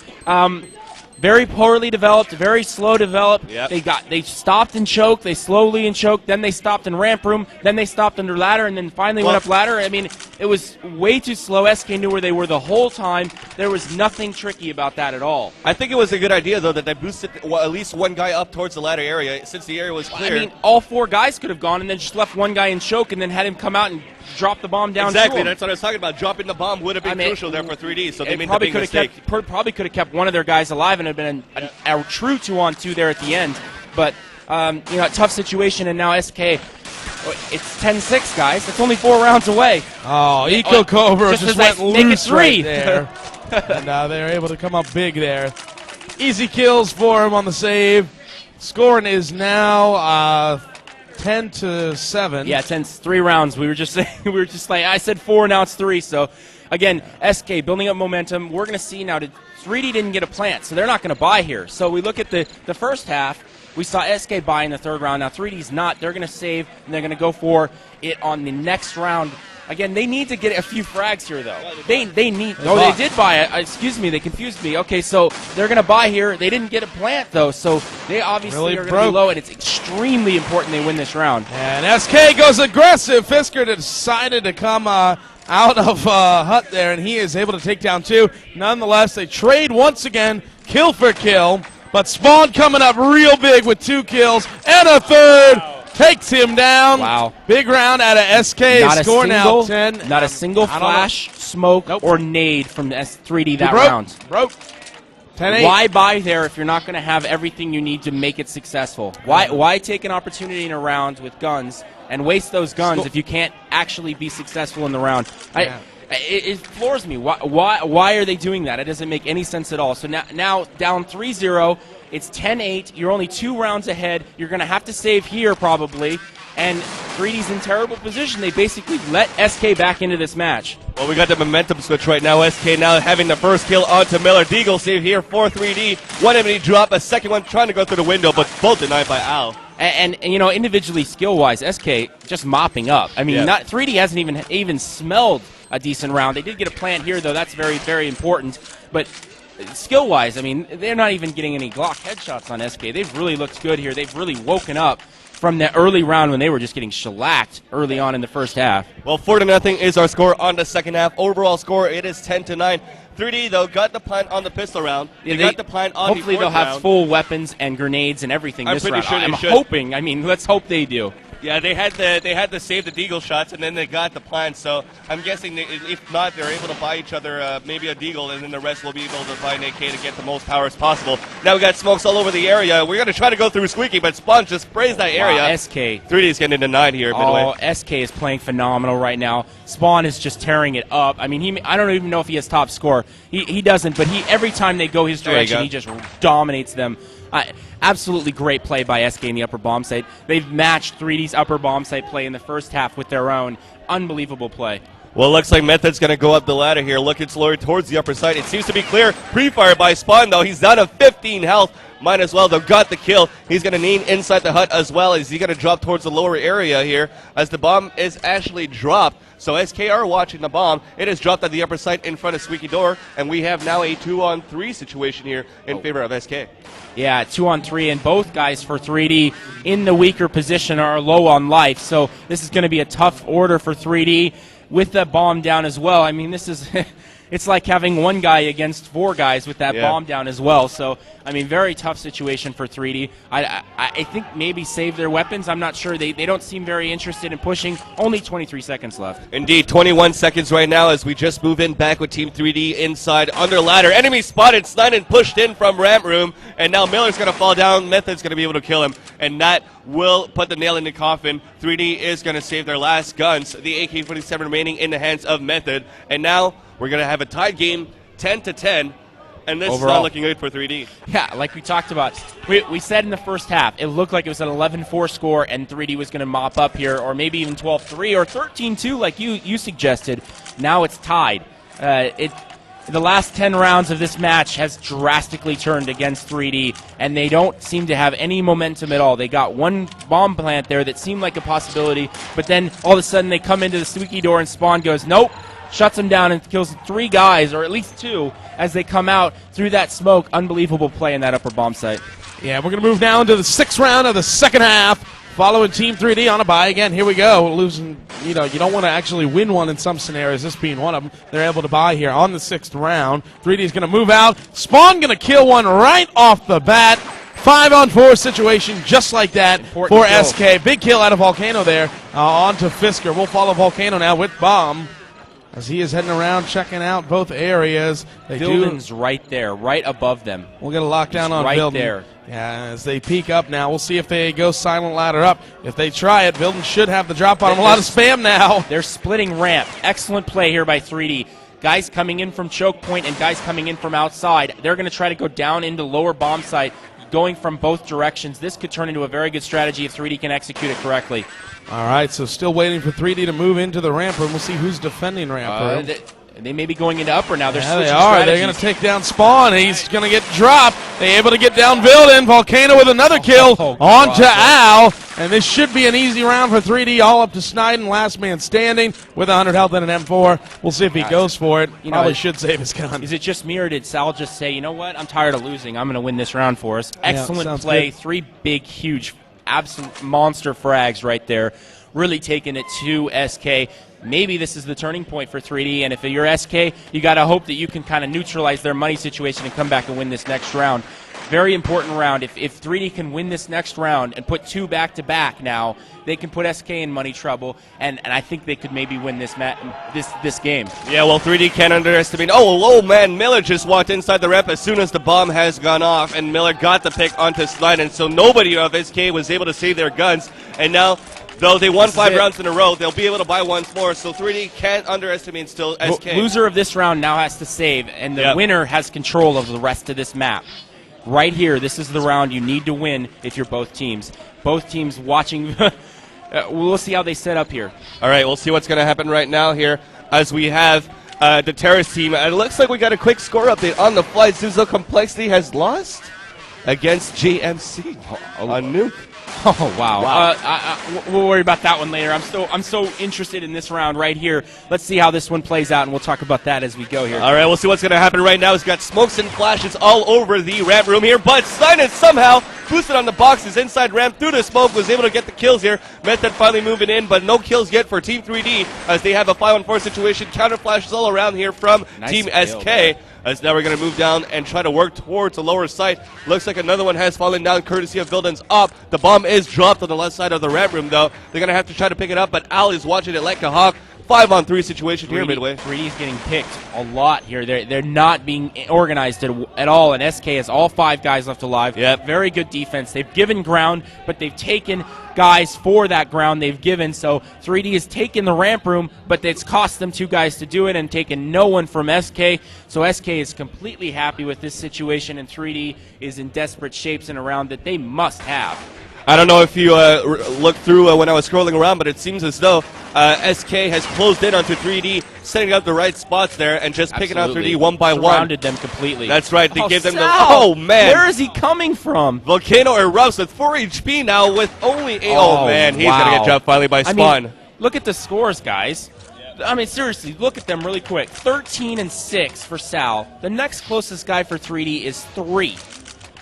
B: Very poorly developed, very slow developed.
C: Yep.
B: They stopped and choked, they slowly and choked, then they stopped in ramp room, then they stopped under ladder, and then finally went up ladder. I mean, it was way too slow. SK knew where they were the whole time. There was nothing tricky about that at all.
C: I think it was a good idea, though, that they boosted at least one guy up towards the ladder area, since the area was clear.
B: I mean, all 4 guys could have gone and then just left one guy in choke and then had him come out and drop the bomb down
C: Exactly,
B: to him.
C: that's what I was talking about. Dropping the bomb would have been crucial there for 3D, so they made the big mistake.
B: Probably could have kept one of their guys alive and it had been a true 2-on-2 there at the end. But, a tough situation, and now SK, it's 10-6, guys. It's only 4 rounds away.
A: Oh, Eco Cobra just went loose
B: 3.
A: right there. And they're able to come up big there. Easy kills for him on the save. Scoring is now 10-7.
B: Yeah, 3 rounds. We were just saying, I said 4, now it's 3. So, again, SK building up momentum. We're going to see now. 3D didn't get a plant, so they're not going to buy here. So we look at the first half. We saw SK buy in the third round. Now 3D's not. They're going to save, and they're going to go for it on the next round. Again, they need to get a few frags here, though. They need. Oh, they did buy it. Excuse me, they confused me. Okay, so they're going to buy here. They didn't get a plant, though, so they obviously
A: really
B: are going to be low, and it's extremely important they win this round.
A: And SK goes aggressive. Fisker decided to come out of Hut there, and he is able to take down 2. Nonetheless, they trade once again, kill for kill. But Spawn coming up real big with 2 kills and a third. Wow. Takes him down.
B: Wow.
A: Big round out of SK. Score now 10.
B: Not a single flash, smoke, or nade from the S3D that round.
A: Broke. 10-8.
B: Why buy there if you're not going to have everything you need to make it successful? Why take an opportunity in a round with guns and waste those guns if you can't actually be successful in the round? It floors me. Why are they doing that? It doesn't make any sense at all. So now down 3-0, it's 10-8. You're only 2 rounds ahead. You're going to have to save here probably. And 3D's in terrible position. They basically let SK back into this match.
C: Well, we got the momentum switch right now. SK now having the first kill onto Miller. Deagle save here for 3D. One enemy drop, a second one trying to go through the window, but both denied by Al.
B: And individually, skill-wise, SK just mopping up. I mean, 3D hasn't even smelled a decent round. They did get a plant here, though. That's very, very important. But skill-wise, I mean, they're not even getting any Glock headshots on SK. They've really looked good here. They've really woken up from the early round when they were just getting shellacked early on in the first half.
C: Well, 4-0 is our score on the second half. Overall score, it is 10-9. 3D, though, got the plant on the pistol round. They got the plant on
B: hopefully
C: the
B: they'll have
C: round.
B: full weapons and grenades and everything this round.
C: I'm
B: pretty sure hoping. I mean, let's hope they do.
C: Yeah, they had to save the Deagle shots, and then they got the plant. So I'm guessing if not, they're able to buy each other maybe a Deagle, and then the rest will be able to buy an AK to get the most power as possible. Now we got smokes all over the area. We're going to try to go through Squeaky, but Spawn just sprays that area.
B: Wow, SK.
C: 3D is getting denied here. Midway.
B: Oh, SK is playing phenomenal right now. Spawn is just tearing it up. I mean, I don't even know if he has top score. He doesn't, but every time they go his direction, he just dominates them. Absolutely great play by SK in the upper bomb site. They've matched 3D's upper bomb site play in the first half with their own. Unbelievable play.
C: Well, it looks like Method's going to go up the ladder here. Look, it's lowered towards the upper side. It seems to be clear. Pre-fire by Spawn, though. He's down to 15 health. Might as well, though. Got the kill. He's going to need inside the hut as well. Is he going to drop towards the lower area here as the bomb is actually dropped? So SK are watching the bomb. It is dropped at the upper side in front of Squeaky Door, and we have now a 2-on-3 situation here in favor of SK.
B: Yeah, 2-on-3, and both guys for 3D in the weaker position are low on life. So this is going to be a tough order for 3D with the bomb down as well. I mean, this is it's like having one guy against 4 guys with that bomb down as well. So, I mean, very tough situation for 3D. I think maybe save their weapons. I'm not sure. They don't seem very interested in pushing. Only 23 seconds left.
C: Indeed, 21 seconds right now as we just move in back with Team 3D inside under ladder. Enemy spotted, Snyden pushed in from ramp room, and now Miller's going to fall down. Method's going to be able to kill him, and that will put the nail in the coffin. 3D is going to save their last guns. The AK-47 remaining in the hands of Method, and now we're going to have a tied game, 10-10. And this is
B: overall.
C: not looking good for 3D.
B: Yeah, like we talked about. We said in the first half, it looked like it was an 11-4 score, and 3D was going to mop up here, or maybe even 12-3 or 13-2 like you suggested. Now it's tied. The last 10 rounds of this match has drastically turned against 3D, and they don't seem to have any momentum at all. They got one bomb plant there that seemed like a possibility, but then all of a sudden they come into the squeaky door and Spawn goes, nope, shuts them down and kills 3 guys, or at least 2, as they come out through that smoke. Unbelievable play in that upper bomb site.
A: Yeah, we're going to move now into the 6th round of the second half. Following Team 3D on a bye again. Here we go. Losing, you don't want to actually win one in some scenarios, this being one of them. They're able to bye here on the 6th round. 3D is going to move out. Spawn going to kill one right off the bat. 5-on-4 situation just like that
B: Important
A: for
B: kill.
A: SK. Big kill out of Volcano there. On to Fisker. We'll follow Volcano now with Bomb as he is heading around checking out both areas.
B: Vilden's right there, right above them.
A: We'll get a lockdown on
B: right
A: Vilden.
B: there.
A: Yeah, as they peek up now, we'll see if they go silent ladder up. If they try it, Vilden should have the drop on him. A lot of spam now.
B: They're splitting ramp. Excellent play here by 3D. Guys coming in from choke point and guys coming in from outside. They're going to try to go down into lower bomb site, going from both directions. This could turn into a very good strategy if 3D can execute it correctly.
A: All right, so still waiting for 3D to move into the ramp room. We'll see who's defending ramp room.
B: They may be going into upper now. They're
A: Yeah,
B: switching
A: they are. They're
B: strategies.
A: going to take down Spawn. He's going to get dropped. They able to get down Vilden. Volcano with another kill on to Al. And this should be an easy round for 3D. All up to Sniden, last man standing with 100 health and an M4. We'll see if he goes for it. Probably should save his gun.
B: Is it just me, or did Sal just say, you know what, I'm tired of losing. I'm going to win this round for us. Excellent
A: sounds
B: play.
A: good.
B: 3 big, huge, absolute monster frags right there. Really taking it to SK. Maybe this is the turning point for 3D, and if you're SK, you got to hope that you can kind of neutralize their money situation and come back and win this next round. Very important round. If 3D can win this next round and put 2 back-to-back now, they can put SK in money trouble, and I think they could maybe win this game.
C: Yeah, well, 3D can't underestimate. Oh, man, Miller just walked inside the ramp as soon as the bomb has gone off, and Miller got the pick onto Sniden, so nobody of SK was able to save their guns, and now, though they won 5 rounds in a row, they'll be able to buy once more, so 3D can't underestimate still SK.
B: Loser of this round now has to save, and the winner has control of the rest of this map. Right here, this is the round you need to win if you're both teams. Both teams watching. We'll see how they set up here.
C: All right, we'll see what's going to happen right now here as we have the Terrace team. And it looks like we got a quick score update on the flight. Suzo Complexity has lost against JMC on Nuke.
B: Oh wow! We'll worry about that one later. I'm so interested in this round right here. Let's see how this one plays out, and we'll talk about that as we go here.
C: All right, we'll see what's going to happen right now. He's got smokes and flashes all over the ramp room here, but Stein somehow boosted on the boxes inside ramp through the smoke, was able to get the kills here. Method finally moving in, but no kills yet for Team 3D as they have a 5-on-4 situation. Counter flashes all around here from Team SK. As now we're going to move down and try to work towards the lower site. Looks like another one has fallen down courtesy of Vilden's up. The bomb is dropped on the left side of the ramp room, though. They're going to have to try to pick it up, but Al is watching it like a hawk. 5-on-3 situation here, Midway.
B: 3D is getting picked a lot here. They're not being organized at all, and SK has all 5 guys left alive.
C: Yep.
B: Very good defense. They've given ground, but they've taken guys for that ground they've given. So 3D has taken the ramp room, but it's cost them 2 guys to do it and taken no one from SK. So SK is completely happy with this situation, and 3D is in desperate shapes in a round that they must have.
C: I don't know if you looked through when I was scrolling around, but it seems as though SK has closed in onto 3D, setting up the right spots there and just picking out 3D one by one.
B: Surrounded them completely.
C: That's right. They gave them the...
B: Sal!
C: Oh, man.
B: Where is he coming from?
C: Volcano erupts with 4 HP now with only 8. Oh, man. He's going to get dropped finally by Spawn.
B: I mean, look at the scores, guys. I mean, seriously, look at them really quick. 13 and 6 for Sal. The next closest guy for 3D is 3.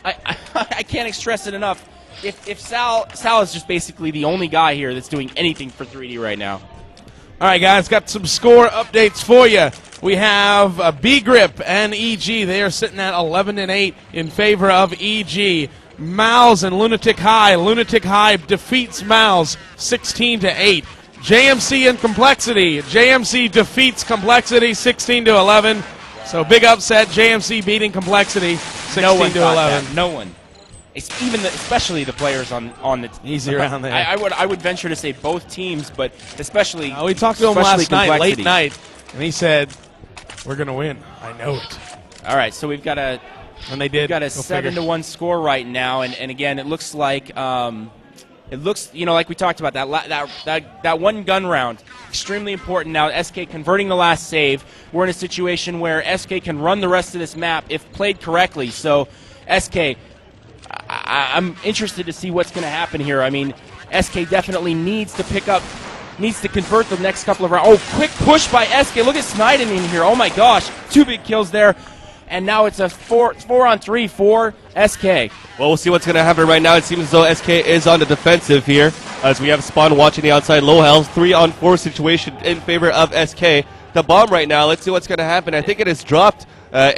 B: I can't stress it enough. If Sal is just basically the only guy here that's doing anything for 3D right now.
A: All right, guys, got some score updates for you. We have B-Grip and EG. They are sitting at 11 and 8 in favor of EG. Mouse and Lunatic High. Lunatic High defeats Mouse 16 to 8. JMC and Complexity. JMC defeats Complexity 16 to 11. So big upset. JMC beating Complexity 16 to 11.
B: No one. Especially the players on the
A: easy around there.
B: I would venture to say both teams, but especially.
A: We talked to him last night, late
B: Complexity.
A: night, and he said, "We're going to win. I know it."
B: All right, so we've got a
A: And they did.
B: we've got a 7-1 score right now, and again, it looks like like we talked about that one gun round, extremely important. Now SK converting the last save. We're in a situation where SK can run the rest of this map if played correctly. So SK, I'm interested to see what's going to happen here. I mean, SK definitely needs to convert the next couple of rounds. Oh, quick push by SK. Look at Snyden in here. Oh my gosh, 2 big kills there. And now it's a 4-on-3 for SK.
C: Well, we'll see what's going to happen right now. It seems as though SK is on the defensive here, as we have Spawn watching the outside low health. 3-on-4 situation in favor of SK. The bomb right now, let's see what's going to happen. I think it is dropped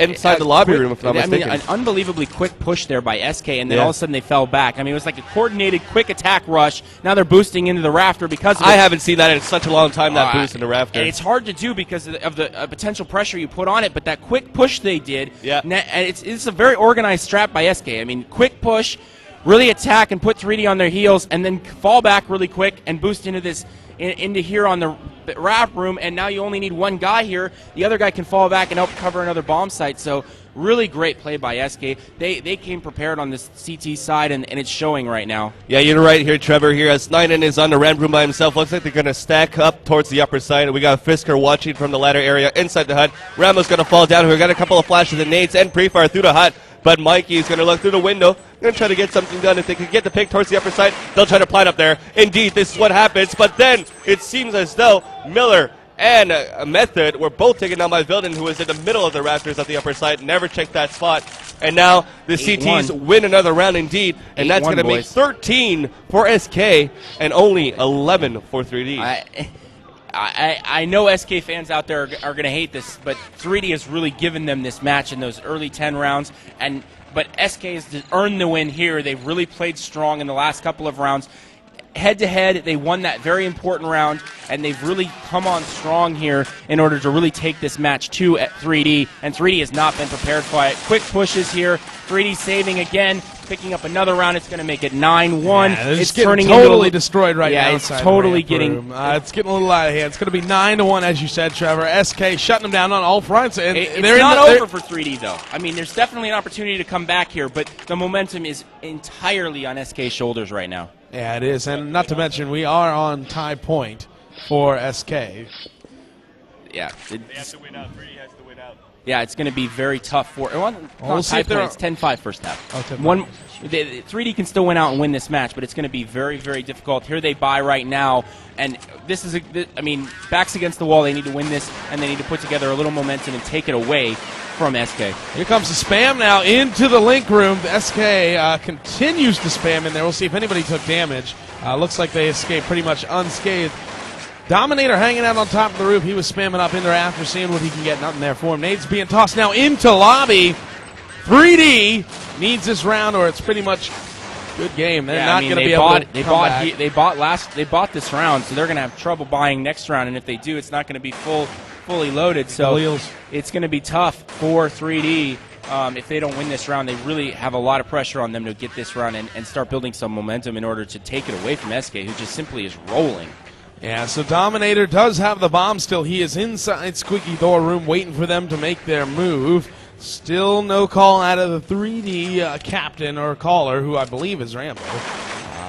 C: inside the lobby room, if I'm not mistaken.
B: An unbelievably quick push there by SK, and then all of a sudden they fell back. I mean, it was like a coordinated, quick attack rush. Now they're boosting into the rafter because of
C: I haven't seen that in such a long time, that boost in the rafter.
B: And it's hard to do because of the potential pressure you put on it, but that quick push they did, and it's a very organized strat by SK. I mean, quick push, really attack and put 3D on their heels, and then fall back really quick and boost into this into here on the raft room, and now you only need one guy here. The other guy can fall back and help cover another bomb site. So really great play by SK. They came prepared on this CT side, and it's showing right now.
C: Yeah, you're right here, Trevor. Here as Snyden is on the ramp room by himself. Looks like they're going to stack up towards the upper side. We got Fisker watching from the ladder area inside the hut. Rambo's going to fall down here. We got a couple of flashes and nades and pre-fire through the hut. But Mikey is going to look through the window, going to try to get something done. If they can get the pick towards the upper side, they'll try to plant up there. Indeed, this is what happens. But then it seems as though Miller and Method were both taken down by Vilden, who was in the middle of the rafters at the upper side, never checked that spot. And now the CTs win another round indeed, and that's going to make 13 for SK and only 11 for 3D.
B: I know SK fans out there are going to hate this, but 3D has really given them this match in those early 10 rounds. But SK has earned the win here. They've really played strong in the last couple of rounds. Head-to-head, they won that very important round, and they've really come on strong here in order to really take this match to 3D, and 3D has not been prepared for it. Quick pushes here, 3D saving again, picking up another round. It's going to make it 9-1.
A: Yeah,
B: it's
A: turning totally destroyed right now.
B: Yeah, it's totally getting.
A: It's getting a little out of hand. It's going to be 9-1, as you said, Trevor. SK shutting them down on all fronts. And
B: it's not over for 3D, though. I mean, there's definitely an opportunity to come back here, but the momentum is entirely on SK's shoulders right now.
A: Yeah, it is. And not to mention, we are on tie point for SK.
B: Yeah.
C: They have to win out. 3D has to win out.
B: Yeah, it's going to be very tough for.
A: We'll see if
B: it's 10-5 first half.
A: Oh, 10-5.
B: 3D can still win out and win this match, but it's going to be very, very difficult. Here they buy right now, and this is backs against the wall. They need to win this, and they need to put together a little momentum and take it away from SK.
A: Here comes the spam now into the link room. The SK continues to spam in there. We'll see if anybody took damage. Looks like they escaped pretty much unscathed. Dominator hanging out on top of the roof. He was spamming up in there after seeing what he can get. Nothing there for him. Nades being tossed now into lobby. 3D needs this round, or it's pretty much good game. They're not going to be able to come back.
B: They bought this round, so they're going to have trouble buying next round. And if they do, it's not going to be fully loaded. So it's going to be tough for 3D. If they don't win this round, they really have a lot of pressure on them to get this round and start building some momentum in order to take it away from SK, who just simply is rolling.
A: Yeah, so Dominator does have the bomb still. He is inside Squeaky Door room waiting for them to make their move. Still no call out of the 3D captain or caller, who I believe is Rambo.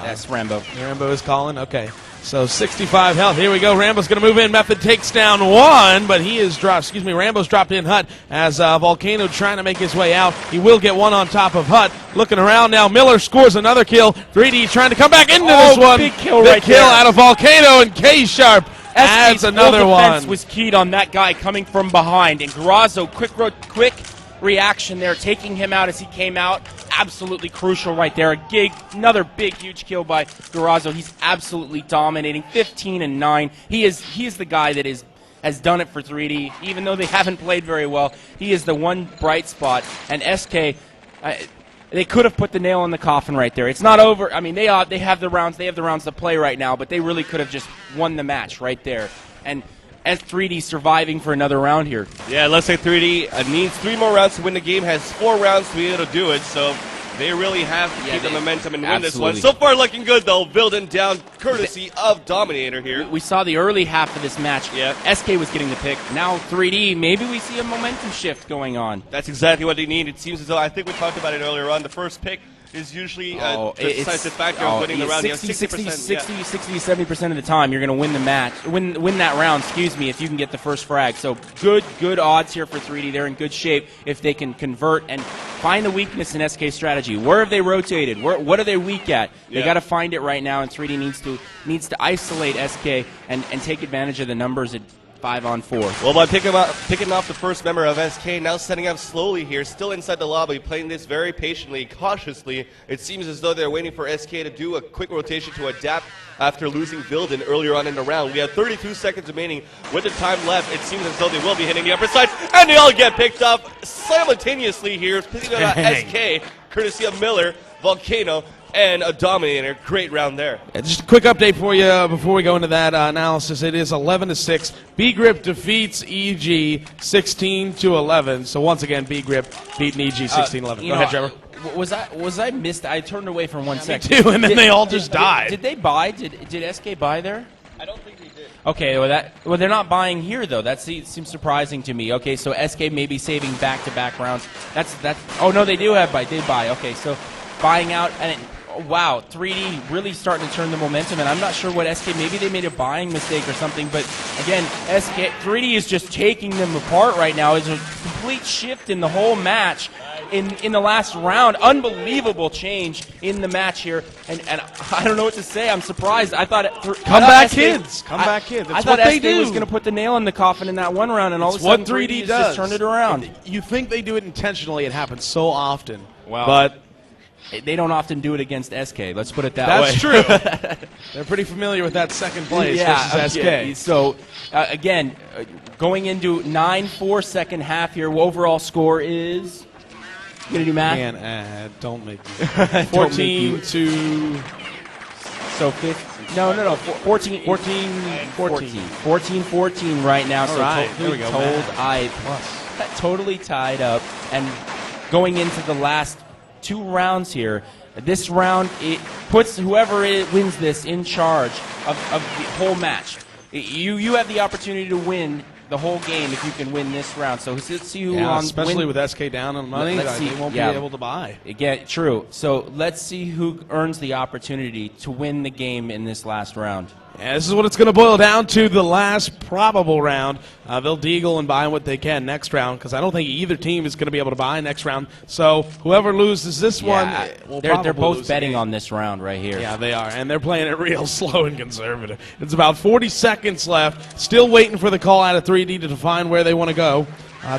B: That's Rambo.
A: Rambo is calling? Okay. So 65 health. Here we go. Rambo's going to move in. Method takes down one, but he is dropped. Rambo's dropped in Hut as Volcano trying to make his way out. He will get one on top of Hut. Looking around now. Miller scores another kill. 3D trying to come back into this one.
B: Big kill
A: out of Volcano, and K-Sharp adds another one.
B: Was keyed on that guy coming from behind, and Grazzo quick reaction there, taking him out as he came out. Absolutely crucial right there. Another big, huge kill by Grazzo. He's absolutely dominating. 15-9. He is the guy that has done it for 3D. Even though they haven't played very well, he is the one bright spot. And SK, they could have put the nail in the coffin right there. It's not over. I mean, they have the rounds. They have the rounds to play right now, but they really could have just won the match right there. And as 3D surviving for another round here.
C: Yeah, let's say 3D needs 3 more rounds to win the game, has 4 rounds to be able to do it, so They really have to keep the momentum and win this one.
B: absolutely.
C: So far looking good, though. Building down courtesy of Dominator here.
B: We saw the early half of this match.
C: Yeah.
B: SK was getting the pick. Now 3D, maybe we see a momentum shift going on.
C: That's exactly what they need. It seems as though, I think we talked about it earlier on, the first pick is usually the decisive factor of winning the round.
B: 60 to 70% of the time, you're going to win the match, win that round, if you can get the first frag. So good odds here for 3D. They're in good shape if they can convert and find the weakness in SK strategy. Where have they rotated? What are they weak at? They got to find it right now, and 3D needs to isolate SK and take advantage of the numbers at 5-on-4.
C: Well, by picking off the first member of SK, now setting up slowly here, still inside the lobby, playing this very patiently, cautiously. It seems as though they're waiting for SK to do a quick rotation to adapt after losing Vilden earlier on in the round. We have 32 seconds remaining. With the time left, it seems as though they will be hitting the upper side, and they all get picked up simultaneously here. Picking up SK, courtesy of Miller, Volcano, and a Dominator. Great round there.
A: Just a quick update for you before we go into that analysis. It is 11-6. B-Grip defeats EG 16-11. So once again, B-Grip beating EG 16-11. Go ahead, Trevor.
B: Was I missed? I turned away for 1 second.
A: Me too, and then they all just died.
B: Did they buy? Did SK buy there?
C: I don't think they did.
B: Okay, well they're not buying here though. That seems surprising to me. Okay, so SK may be saving back-to-back rounds. That's. Oh no, they do have buy. Did buy. Okay, so buying out and. Wow, 3D really starting to turn the momentum, and I'm not sure what SK, maybe they made a buying mistake or something, but again, 3D is just taking them apart right now. It's a complete shift in the whole match in the last round. Unbelievable change in the match here, and I don't know what to say. I'm surprised. I thought
A: Come back, kids.
B: I thought SK was going to put the nail in the coffin in that one round, and all of a sudden 3D just turned it around.
A: You think they do it intentionally. It happens so often.
B: Wow.
A: But
B: they don't often do it against SK. Let's put it that way.
A: that's true. They're pretty familiar with that second place versus SK.
B: So, again, going into 9-4 second half here, overall score is... You going to do math?
A: Man, don't make me. 14 to...
B: So, 14 right now. So
A: right. There we go.
B: Totally tied up. And going into the last 2 rounds here, this round, it puts whoever wins this in charge of the whole match. You have the opportunity to win the whole game if you can win this round. So let's see who
A: especially with SK down on money, they won't be able to buy.
B: Again, true. So let's see who earns the opportunity to win the game in this last round.
A: Yeah, this is what it's going to boil down to, the last probable round. They'll deagle and buy what they can next round, because I don't think either team is going to be able to buy next round. So whoever loses this one will
B: they're both betting on this round right here.
A: Yeah, they are, and they're playing it real slow and conservative. It's about 40 seconds left, still waiting for the call out of 3D to define where they want to go.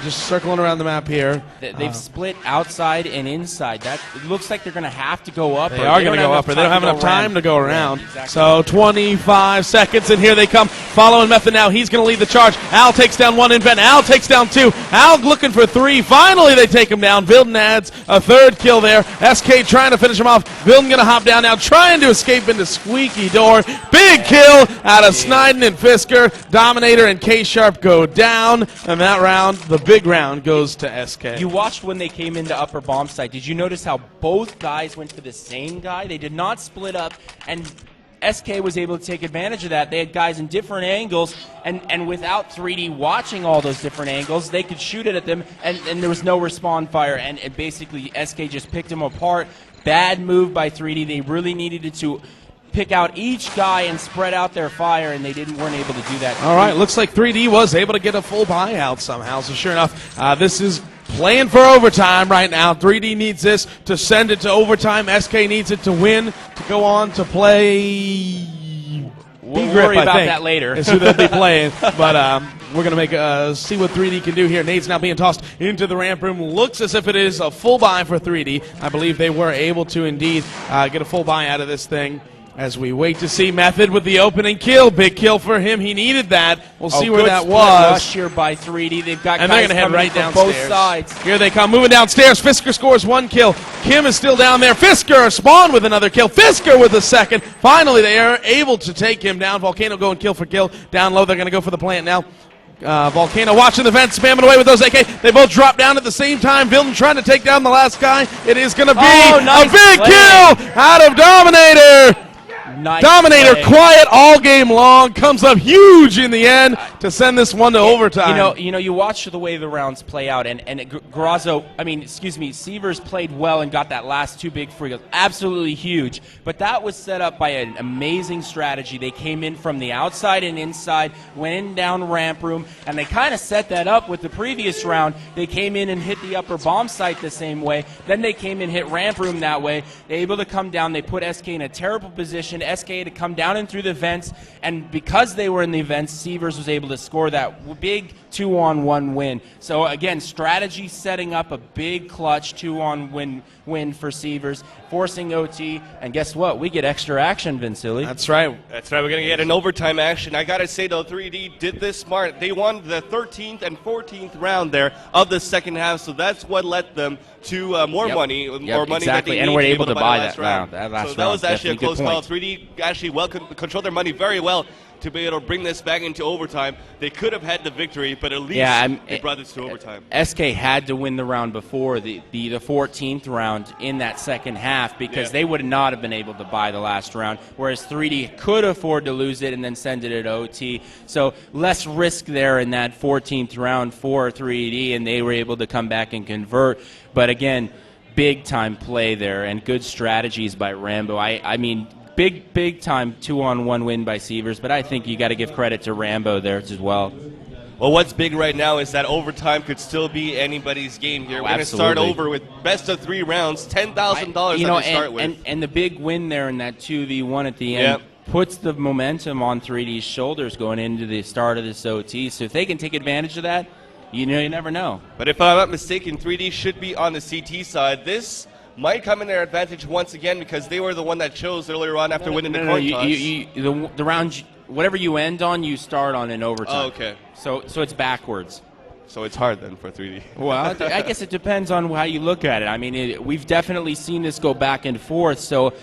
A: Just circling around the map here.
B: They've split outside and inside. That it looks like they're going to have to go up.
A: They are going to go up, or they don't have enough time to go around.
B: Yeah, exactly.
A: So 25 seconds, and here they come. Following Method now. He's going to lead the charge. Al takes down 1 invent. Al takes down 2. Al looking for 3. Finally, they take him down. Vilden adds a 3rd kill there. SK trying to finish him off. Vilden going to hop down now, trying to escape into Squeaky Door. Big kill out of Sniden and Fisker. Dominator and K-Sharp go down, and that round, the big round, goes to SK.
B: You watched when they came into upper bomb site. Did you notice how both guys went for the same guy? They did not split up, and SK was able to take advantage of that. They had guys in different angles, and without 3D watching all those different angles, they could shoot it at them, and there was no respawn fire, and basically SK just picked them apart. Bad move by 3D. They really needed to pick out each guy and spread out their fire, and they weren't able to do that.
A: All right, looks like 3D was able to get a full buyout somehow. So sure enough, this is playing for overtime right now. 3D needs this to send it to overtime. SK needs it to win to go on to play.
B: We'll worry about that later.
A: Is who they'll be playing, but we're going to see what 3D can do here. Nade's now being tossed into the ramp room. Looks as if it is a full buy for 3D. I believe they were able to indeed get a full buy out of this thing. As we wait to see Method with the opening kill. Big kill for him. He needed that. We'll see where that was.
B: Rush here by 3D. They've got
A: and
B: guys
A: they're going to head right
B: from
A: downstairs.
B: both sides.
A: Here they come, moving downstairs. Fisker scores 1 kill. Kim is still down there. Fisker, Spawn with another kill. Fisker with a 2nd. Finally, they are able to take him down. Volcano going kill for kill. Down low, they're going to go for the plant now. Volcano watching the vent, spamming away with those AK. They both drop down at the same time. Vilton trying to take down the last guy. It is going to be
B: nice
A: a big
B: play.
A: kill out of Dominator.
B: Nice
A: Dominator
B: play.
A: quiet all game long, comes up huge in the end to send this one to overtime.
B: You watch the way the rounds play out, and Sievers played well and got that last two big free goals. Absolutely huge. But that was set up by an amazing strategy. They came in from the outside and inside, went in down ramp room, and they kind of set that up with the previous round. They came in and hit the upper bomb site the same way. Then they came and hit ramp room that way. They were able to come down. They put SK in a terrible position. SK to come down and through the vents, and because they were in the vents, Sievers was able to score that big 2-on-1 win. So again, strategy setting up a big clutch 2-on-1 win for Sievers, forcing OT, and guess what? We get extra action, Vansilli.
A: That's right.
C: That's right. We're going to get an overtime action. I got to say, though, 3D did this smart. They won the 13th and 14th round there of the second half, so that's what led them to more money, more money that they
B: and
C: need
B: were
C: to
B: able to buy
C: the
B: that round.
C: So that was actually a close call. 3D actually controlled their money very well to be able to bring this back into overtime. They could have had the victory, but at least they brought this to overtime.
B: SK had to win the round before the 14th round in that second half because they would not have been able to buy the last round, whereas 3D could afford to lose it and then send it at OT. So less risk there in that 14th round for 3D, and they were able to come back and convert. But again, big-time play there and good strategies by Rambo. I mean, big time 2-on-1 win by Sievers, but I think you got to give credit to Rambo there as well.
C: Well, what's big right now is that overtime could still be anybody's game here. We're going to start over with best of 3 rounds, $10,000 to start with.
B: And the big win there in that 2v1 at the end puts the momentum on 3D's shoulders going into the start of this OT. So if they can take advantage of that, you never know.
C: But if I'm not mistaken, 3D should be on the CT side. This might come in their advantage once again because they were the one that chose earlier on after winning the coin toss.
B: The round, whatever you end on, you start on in overtime.
C: Oh, okay.
B: So it's backwards.
C: So it's hard then for 3D.
B: Well, I guess it depends on how you look at it. I mean, we've definitely seen this go back and forth, so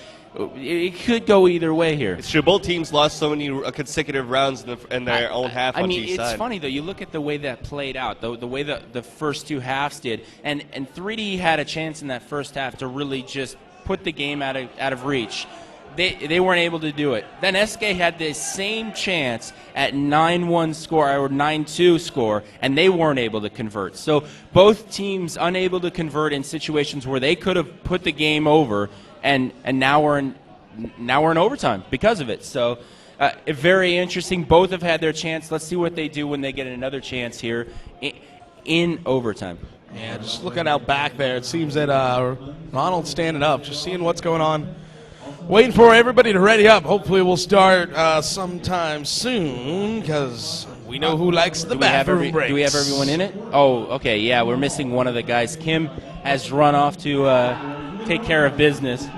B: it could go either way here.
C: It's true. Both teams lost so many consecutive rounds in their own half on each side.
B: It's funny, though. You look at the way that played out, the way that the first two halves did, and 3D had a chance in that first half to really just put the game out of reach. They weren't able to do it. Then SK had the same chance at 9-1 score or 9-2 score, and they weren't able to convert. So both teams unable to convert in situations where they could have put the game over, and now we're in overtime because of it. So very interesting. Both have had their chance. Let's see what they do when they get another chance here in overtime.
A: Yeah, just looking out back there, it seems that Ronald's standing up, just seeing what's going on. Waiting for everybody to ready up. Hopefully we'll start sometime soon because we know who likes the bathroom breaks.
B: Do we have everyone in it? Oh, okay, yeah, we're missing one of the guys. Kim has run off to take care of business.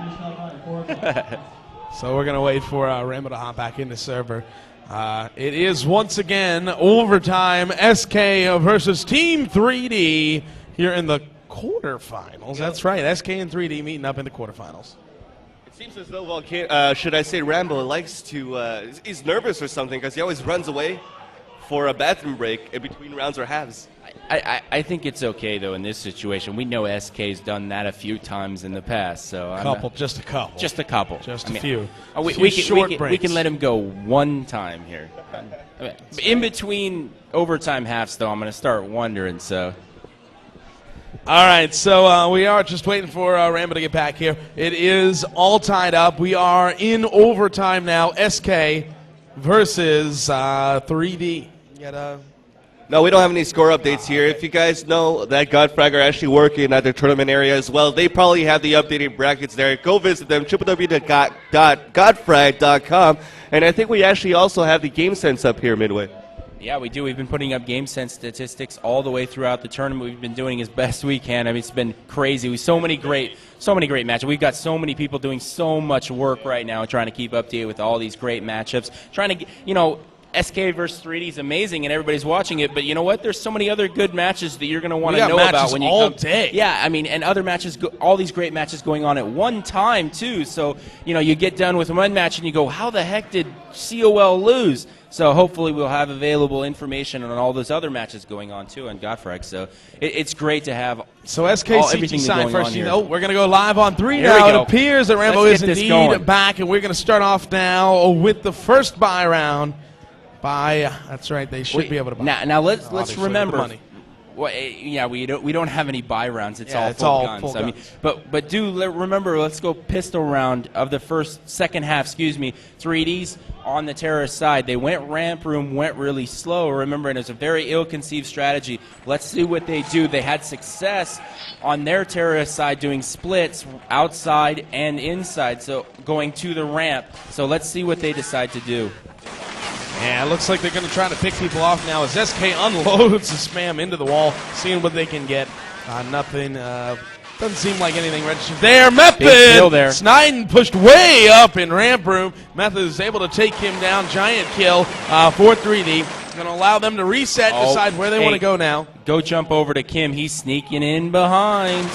A: So we're going to wait for Rambo to hop back in the server. It is once again overtime, SK versus Team 3D here in the quarterfinals. That's right, SK and 3D meeting up in the quarterfinals.
C: It seems as though should I say Rambo likes to, he's nervous or something because he always runs away for a bathroom break in between rounds or halves.
B: I think it's okay, though, in this situation. We know SK's done that a few times in the past. So
A: just a couple.
B: Just a couple.
A: Just a few.
B: We can let him go one time here. In between overtime halves, though, I'm going to start wondering, so...
A: All right, so we are just waiting for Rambo to get back here. It is all tied up. We are in overtime now. SK versus 3D.
C: No, we don't have any score updates here. If you guys know that Godfrag are actually working at the tournament area as well, they probably have the updated brackets there. Go visit them, www.godfrag.com. And I think we actually also have the game sense up here, Midway.
B: Yeah, we do. We've been putting up game sense statistics all the way throughout the tournament. We've been doing as best we can. I mean, it's been crazy. So many great matchups. We've got so many people doing so much work right now trying to keep up to date with all these great matchups. Trying to, SK versus 3D is amazing and everybody's watching it, but you know what? There's so many other good matches that you're going to want to know about when you
A: all
B: come.
A: Day.
B: Yeah, I mean, and other matches, all these great matches going on at one time too. So you get done with one match and you go, how the heck did COL lose? So hopefully we'll have available information on all those other matches going on too on Godfrey. So it's great to have.
A: So SKCT side first. We're going to go live on 3
B: Here
A: now.
B: we go.
A: It appears that Rambo
B: Let's
A: is
B: get this
A: indeed
B: going.
A: back, and we're going to start off now with the first buy round. That's right. They should be able to buy.
B: Now let's
A: Obviously,
B: remember.
A: with the money.
B: Well, yeah, we don't have any buy rounds. It's
A: Yeah,
B: all
A: it's
B: full
A: all
B: guns.
A: full
B: I mean,
A: guns.
B: but remember. Let's go pistol round of the second half. 3Ds on the terrorist side. They went ramp room, went really slow. Remember, and it was a very ill-conceived strategy. Let's see what they do. They had success on their terrorist side doing splits outside and inside, so going to the ramp. So let's see what they decide to do.
A: Yeah, it looks like they're going to try to pick people off now as SK unloads the spam into the wall, seeing what they can get. Nothing. Doesn't seem like anything registered there. Method!
B: Big kill there.
A: Sniden pushed way up in ramp room. Method is able to take him down. Giant kill for 3D. Going to allow them to reset, decide where they want to go now.
B: Go jump over to Kim. He's sneaking in behind.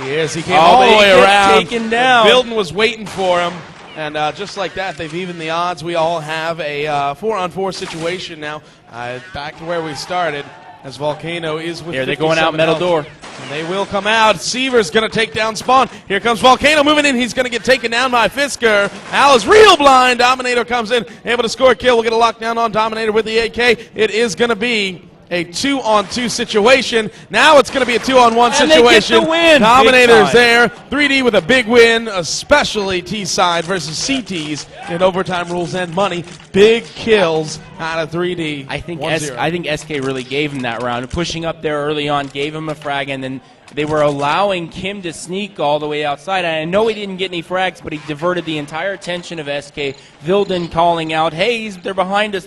A: He is. He came all the way
B: gets
A: around.
B: taken down.
A: Bilden was waiting for him. And just like that, they've evened the odds. We all have a 4-on-4 situation now. Back to where we started, as Volcano is with.
B: Here they're going out metal door.
A: And they will come out. Seaver's going to take down Spawn. Here comes Volcano moving in. He's going to get taken down by Fisker. Al is real blind. Dominator comes in, able to score a kill. We'll get a lockdown on Dominator with the AK. It is going to be a 2-on-2 situation. Now it's going to be a 2-on-1 situation.
B: They get the win.
A: Dominator's there. 3D with a big win, especially T-side versus CTs in overtime rules and money. Big kills out of 3D.
B: I think SK really gave him that round. Pushing up there early on, gave him a frag, and then they were allowing Kim to sneak all the way outside. And I know he didn't get any frags, but he diverted the entire attention of SK. Vilden calling out, hey, they're behind us,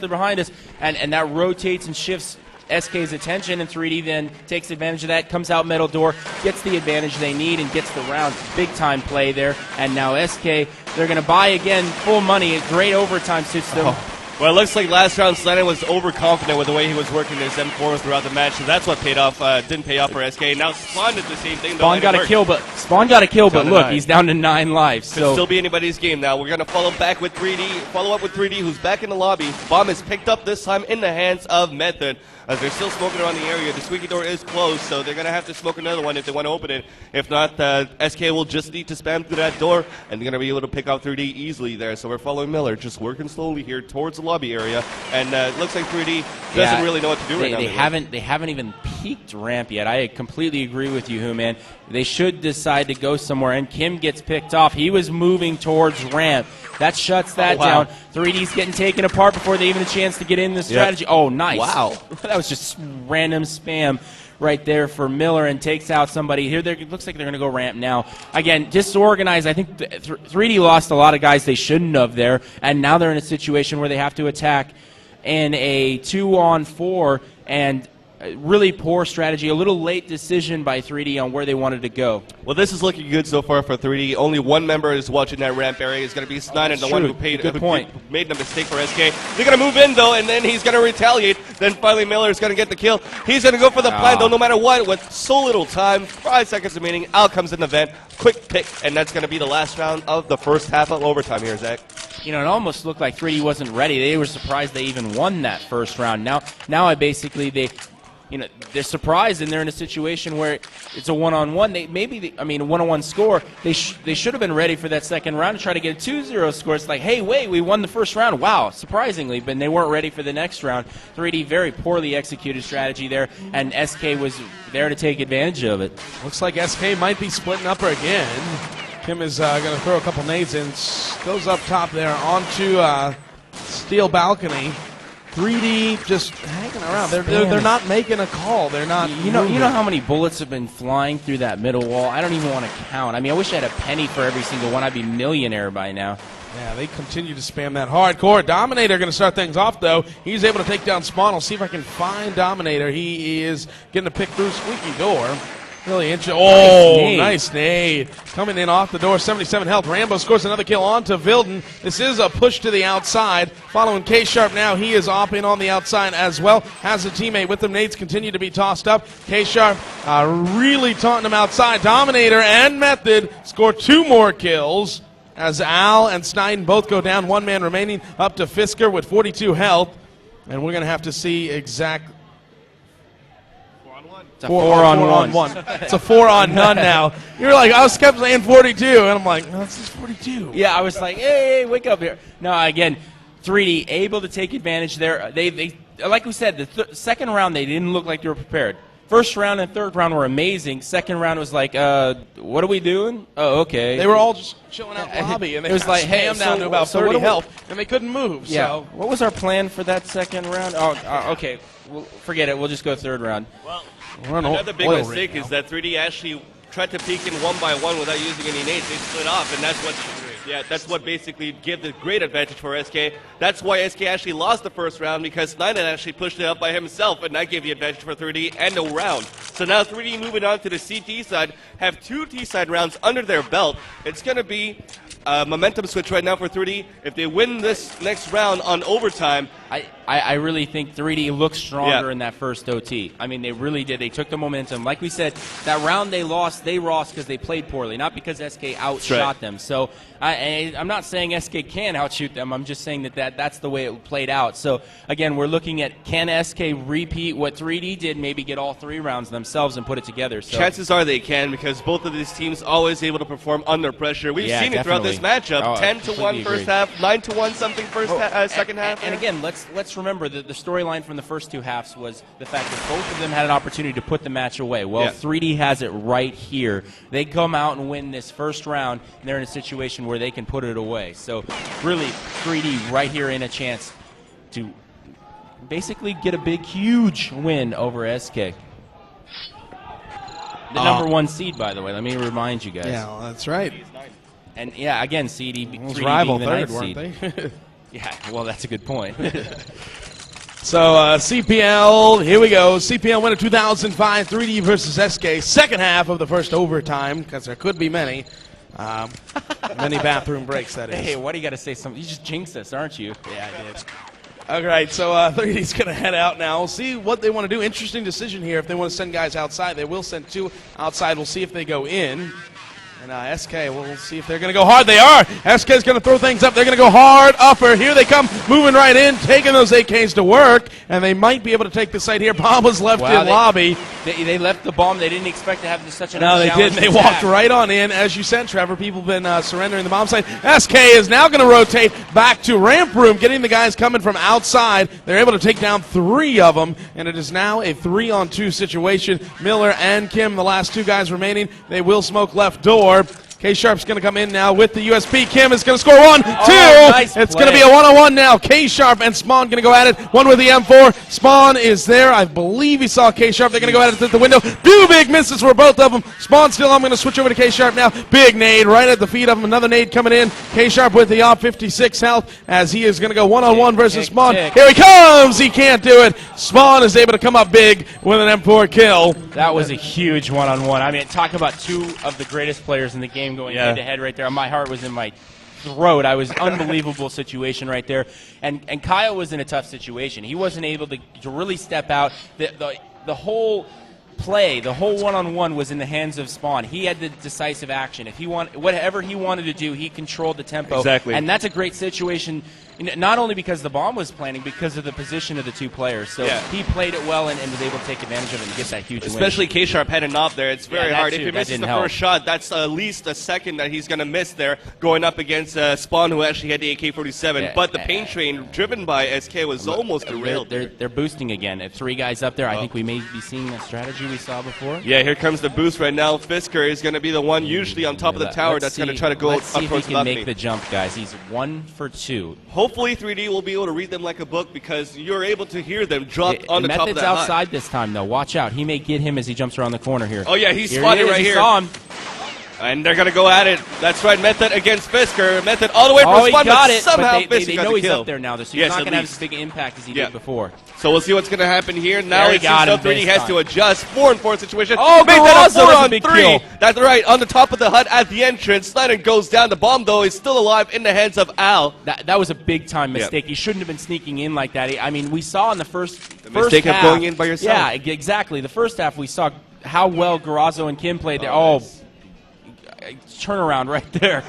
B: and that rotates and shifts SK's attention, and 3D then takes advantage of that, comes out metal door, gets the advantage they need, and gets the round. Big time play there. And now SK, they're going to buy again, full money. A great overtime system.
C: Well, it looks like last round Slannon was overconfident with the way he was working his M4 throughout the match, so that's what paid off. Didn't pay off for SK. Now Spawn did the same thing.
B: Spawn got a kill, but look, he's down to 9 lives.
C: Could still be anybody's game now. We're going to follow up with 3D, who's back in the lobby. Bomb is picked up this time in the hands of Method. As they're still smoking around the area, the squeaky door is closed, so they're going to have to smoke another one if they want to open it. If not, SK will just need to spam through that door, and they're going to be able to pick out 3D easily there. So we're following Miller, just working slowly here towards the lobby area, and it looks like 3D doesn't really know what to do right now.
B: They haven't even peaked ramp yet. I completely agree with you, man. They should decide to go somewhere, and Kim gets picked off. He was moving towards ramp. That shuts that down. 3D's getting taken apart before they even have a chance to get in the strategy. Yep. Oh, nice.
C: Wow.
B: That was just random spam right there for Miller, and takes out somebody. Here, it looks like they're going to go ramp now. Again, disorganized. I think 3D lost a lot of guys they shouldn't have there, and now they're in a situation where they have to attack in a 2-on-4, and really poor strategy. A little late decision by 3D on where they wanted to go.
C: Well, this is looking good so far for 3D. Only one member is watching that ramp area. It's going to be Snyder, the one who made the mistake for SK. They're going to move in, though, and then he's going to retaliate. Then finally Miller is going to get the kill. He's going to go for the plan, though, no matter what. With so little time, 5 seconds remaining, Al comes in the vent. Quick pick, and that's going to be the last round of the first half of overtime here, Zach.
B: It almost looked like 3D wasn't ready. They were surprised they even won that first round. Now they're surprised, and they're in a situation where it's a one-on-one. A one-on-one score. They should have been ready for that second round to try to get a 2-0 score. It's like, hey, wait, we won the first round. Wow, surprisingly, but they weren't ready for the next round. 3D, very poorly executed strategy there, and SK was there to take advantage of it.
A: Looks like SK might be splitting up again. Kim is going to throw a couple nades in. Goes up top there onto steel balcony. 3D just hanging around. They're not making a call. They're not.
B: You know how many bullets have been flying through that middle wall? I don't even want to count. I wish I had a penny for every single one. I'd be millionaire by now.
A: Yeah, they continue to spam that hardcore. Dominator going to start things off, though. He's able to take down Spawn. I'll see if I can find Dominator. He is getting to pick through squeaky door. Really interesting. Oh, nice nade. Coming in off the door, 77 health. Rambo scores another kill onto Vilden. This is a push to the outside. Following K-Sharp now. He is opping on the outside as well. Has a teammate with him. Nades continue to be tossed up. K-Sharp really taunting him outside. Dominator and Method score 2 more kills as Al and Sniden both go down. 1 man remaining up to Fisker with 42 health. And we're going to have to see exact.
B: It's a 4 on 1.
A: It's a 4 on none now. You're like, I was kept saying 42, and I'm like, no, this is 42.
B: Yeah, I was like, hey, wake up here. No, again, 3D able to take advantage there. They like we said, the second round they didn't look like they were prepared. First round and third round were amazing. Second round was like, what are we doing? Oh, okay.
A: They were all just chilling out in the lobby, and they was like, hey, down to about 30 health, and they couldn't move.
B: Yeah.
A: So.
B: What was our plan for that second round? Oh, okay. We'll forget it. We'll just go third round.
C: Well, another big mistake is that 3D actually tried to peek in 1 by 1 without using any nades. They split off, and that's what basically gave the great advantage for SK. That's why SK actually lost the first round, because Snyden actually pushed it up by himself, and that gave the advantage for 3D and a round. So now 3D moving on to the CT side, have 2 T-side rounds under their belt. It's going to be a momentum switch right now for 3D. If they win this next round on overtime,
B: I really think 3D looked stronger in that first OT. I mean, they really did. They took the momentum. Like we said, that round they lost because they played poorly, not because SK outshot them. So I'm not saying SK can outshoot them. I'm just saying that's the way it played out. So, again, we're looking at, can SK repeat what 3D did, maybe get all 3 rounds themselves and put it together? So
C: chances are they can, because both of these teams always able to perform under pressure. We've seen it throughout this matchup. 10-1 first half, 9-1 something second half.
B: And again, let's remember that the storyline from the first 2 halves was the fact that both of them had an opportunity to put the match away. Well, 3D has it right here. They come out and win this first round, and they're in a situation where they can put it away. So really, 3D right here in a chance to basically get a big, huge win over SK. The number 1 seed, by the way. Let me remind you guys.
A: Yeah, well, that's right.
B: And yeah, again, CD3
A: rival
B: being the
A: third,
B: 9th
A: weren't
B: seed.
A: they?
B: Yeah, well, that's a good point.
A: So CPL, here we go. CPL winner 2005, 3D versus SK. Second half of the first overtime, because there could be many. Many bathroom breaks, that is.
B: Hey, why do you got to say something? You just jinxed us, aren't you?
A: Yeah, I did. All right, so 3D's going to head out now. We'll see what they want to do. Interesting decision here. If they want to send guys outside, they will send 2 outside. We'll see if they go in. And SK, we'll see if they're going to go hard. They are. SK's going to throw things up. They're going to go hard upper. Here they come, moving right in, taking those AKs to work, and they might be able to take the site here. Bomb was left in lobby.
B: They left the bomb. They didn't expect to have such a
A: No, they didn't. They walked right on in. As you said, Trevor, people have been surrendering the bomb site. SK is now going to rotate back to ramp room, getting the guys coming from outside. They're able to take down 3 of them, and it is now a 3-on-2 situation. Miller and Kim, the last 2 guys remaining. They will smoke left door. K-Sharp's going to come in now with the USP. Kim is going to score 1, 2.
B: Nice
A: it's
B: play.
A: going to be a 1-on-1 now. K-Sharp and Spawn going to go at it. One with the M4. Spawn is there. I believe he saw K-Sharp. They're going to go at it at the window. 2 big misses for both of them. Spawn still. I'm going to switch over to K-Sharp now. Big nade right at the feet of him. Another nade coming in. K-Sharp with the op 56 health as he is going to go 1-on-1 versus Spawn. Here he comes. He can't do it. Spawn is able to come up big with an M4 kill.
B: That was a huge 1-on-1. I mean, talk about 2 of the greatest players in the game going head-to-head right there. My heart was in my throat. I was unbelievable situation right there. And Kyle was in a tough situation. He wasn't able to really step out. The whole play, the whole 1-on-1 was in the hands of Spawn. He had the decisive action. If he whatever he wanted to do, he controlled the tempo.
C: Exactly.
B: And that's a great situation, not only because the bomb was planning, because of the position of the 2 players. So he played it well and was able to take advantage of it and get that huge win.
C: Especially K-Sharp heading off there. It's very hard. If he misses the
B: help.
C: first shot, that's at least a second that he's going to miss there, going up against Spawn, who actually had the AK-47. But the paint train driven by SK was almost derailed.
B: They're boosting again. At 3 guys up there, I think we may be seeing a strategy we saw before.
C: Yeah, here comes the boost right now. Fisker is going to be the one usually on top of the tower that's going to try to go up towards
B: Let's see if he can
C: balcony.
B: make the jump, guys. He's 1 for 2.
C: Hopefully 3D will be able to read them like a book, because you're able to hear them drop on the top of
B: Method's
C: that
B: outside this time, though. Watch out. He may get him as he jumps around the corner here.
C: Oh, yeah, he's
B: Here
C: spotted
B: he is.
C: right
B: He
C: here.
B: saw him.
C: And they're going to go at it. That's right, Method against Fisker. Method all the way
B: Oh,
C: from
B: he
C: spawn,
B: got
C: but
B: it.
C: somehow
B: But they
C: Fisker got
B: know
C: the
B: he's
C: kill.
B: up there now, so he's
C: Yes,
B: not
C: at
B: going to have
C: least.
B: as big an impact as he
C: Yeah.
B: did before.
C: So we'll see what's going to happen here. Now
B: There he
C: it
B: got
C: seems
B: him
C: 3D
B: this
C: has to
B: time.
C: adjust. 4-on-4 situation.
B: Oh,
C: Make that
B: Garazo was a big
C: 4-on-3.
B: kill.
C: That's right, on the top of the hut at the entrance. Snyder goes down. The bomb, though, is still alive in the hands of Al.
B: That was a big-time mistake. He shouldn't have been sneaking in like that. I mean, we saw in the first
C: mistake of
B: half,
C: going in by yourself.
B: Yeah, exactly. The first half, we saw how well Garazo and Kim played there.
C: Nice.
B: Turnaround right there.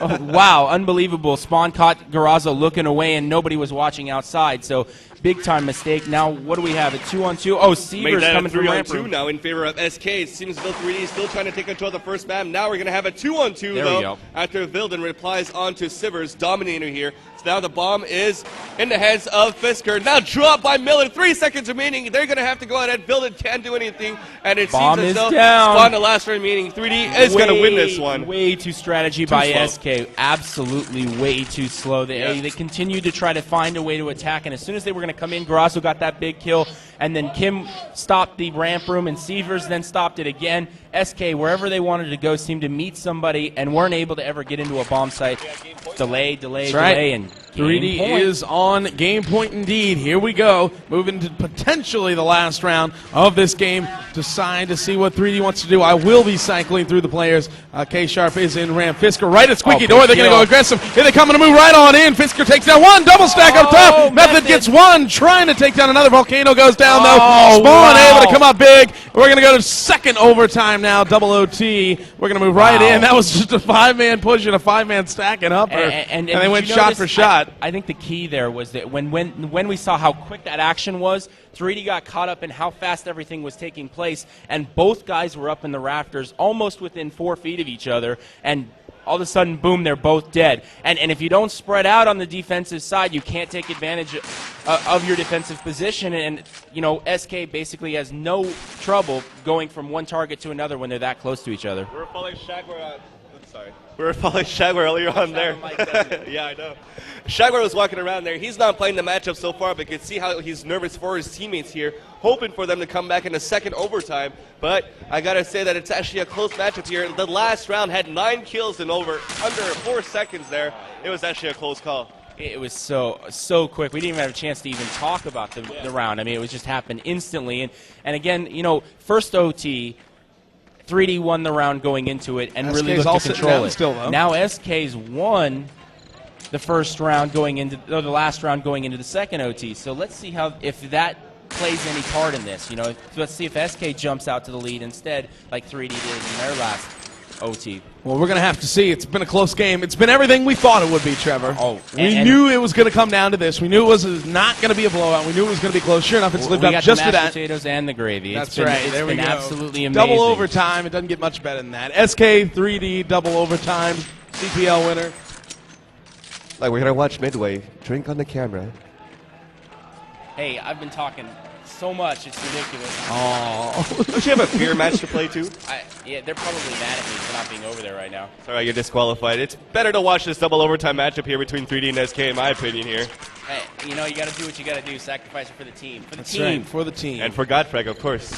B: Oh, wow, unbelievable. Spawn caught Garazo looking away, and nobody was watching outside. So, big-time mistake. Now, what do we have? A 2-on-2? Oh,
C: Make
B: Seavers
C: that
B: coming
C: a
B: from ramp
C: 3-on-2
B: room.
C: now in favor of SK. It seems Bill 3D is still trying to take control of the first map. Now we're going to have a 2-on-2,
B: There we
C: though,
B: go.
C: after Vilden replies onto Sivers, Dominator here. So now the bomb is in the hands of Fisker. Now dropped by Miller. 3 seconds remaining. They're going to have to go ahead. Vilden can't do anything. And it
B: Bomb
C: seems as
B: is
C: though
B: down.
C: Spawn the last remaining. 3D is going to win this one.
B: Way too strategy by
C: slow.
B: SK. Absolutely way too slow. They continued to try to find a way to attack, and as soon as they were going to come in, Garazo got that big kill, and then Kim stopped the ramp room, and Seavers then stopped it again. SK, wherever they wanted to go, seemed to meet somebody and weren't able to ever get into a bomb site. Delay,
A: That's right.
B: and
A: 3D
B: game point.
A: is on game point indeed. Here we go. Moving to potentially the last round of this game. Decide to see what 3D wants to do. I will be cycling through the players. K-Sharp is in ramp. Fisker right at Squeaky
B: big
A: door. They're going to
B: kill.
A: go aggressive. Here they come to move right on in. Fisker takes down one. Double stack up top.
B: Oh,
A: Method gets one. Trying to take down another. Volcano goes down though.
B: Oh,
A: Spawn
B: wow.
A: able to come up big. We're going to go to second overtime now. Double OT. We're going to move right
B: Wow.
A: in. That was just a 5-man push and a 5-man stack and upper.
B: And
A: they
B: did
A: went
B: you
A: shot
B: notice-
A: for shot.
B: I think the key there was that when we saw how quick that action was, 3D got caught up in how fast everything was taking place, and both guys were up in the rafters almost within 4 feet of each other, and all of a sudden, boom, they're both dead. And if you don't spread out on the defensive side, you can't take advantage of your defensive position. And, SK basically has no trouble going from one target to another when they're that close to each other.
C: We were following Shagwar. We were following Shagwar earlier on there. Yeah, I know. Shagwar was walking around there. He's not playing the matchup so far, but you can see how he's nervous for his teammates here, hoping for them to come back in the second overtime. But I gotta say that it's actually a close matchup here. The last round had 9 kills in under 4 seconds there. It was actually a close call.
B: It was so quick. We didn't even have a chance to even talk about the round. I mean, it was just happened instantly. And again, first OT, 3D won the round going into it and really
A: SK's
B: looked
A: all
B: to
A: sitting
B: control
A: down
B: it.
A: still, though.
B: Now SK's won the first round going into the last round going into the second OT. So let's see if that plays any part in this. Let's see if SK jumps out to the lead instead, like 3D did in their last OT.
A: Well, we're going to have to see. It's been a close game. It's been everything we thought it would be, Trevor.
B: Oh,
A: we knew it was going to come down to this. We knew it was not going to be a blowout. We knew it was going to be close. Sure enough, it's lived
B: We
A: up
B: got
A: just
B: the
A: to
B: mashed
A: that.
B: potatoes and the gravy.
A: That's
B: It's
A: right. There we
B: been
A: go.
B: absolutely amazing.
A: Double overtime. It doesn't get much better than that. SK 3D double overtime. CPL winner.
C: Like, we're gonna watch Midway. Drink on the camera.
B: Hey, I've been talking so much, it's ridiculous.
A: Oh.
C: Don't you have a beer match to play too?
B: Yeah, they're probably mad at me for not being over there right now.
C: It's alright, you're disqualified. It's better to watch this double overtime matchup here between 3D and SK, in my opinion here.
B: Hey, you got to do what you got to do. Sacrifice it for the team. For the
A: That's
B: team.
A: right, for the team.
C: And for Godfreg, of course.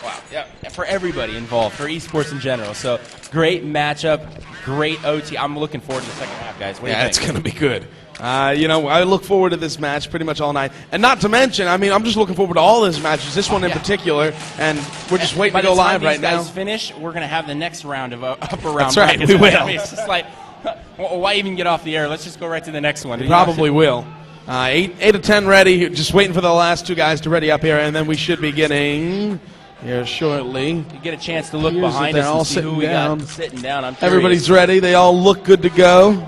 B: Wow. Yeah. For everybody involved, for esports in general. So great matchup, great OT. I'm looking forward to the second half, guys. What do you think?
A: It's going to be good. I look forward to this match pretty much all night. And not to mention, I'm just looking forward to all these matches, this one in particular, and we're just waiting
B: By
A: to go
B: the time
A: live right
B: these
A: now.
B: guys finish, we're going to have the next round of upper round.
A: That's right,
B: brackets.
A: we will.
B: I mean, it's just like, why even get off the air? Let's just go right to the next one.
A: We probably will. 8 of 10 ready, just waiting for the last two guys to ready up here, and then we should be getting here shortly.
B: You get a chance to look
A: Here's
B: behind
A: that they're
B: us
A: all
B: and see who
A: sitting
B: we
A: down.
B: got sitting down. I'm curious.
A: Everybody's ready. They all look good to go.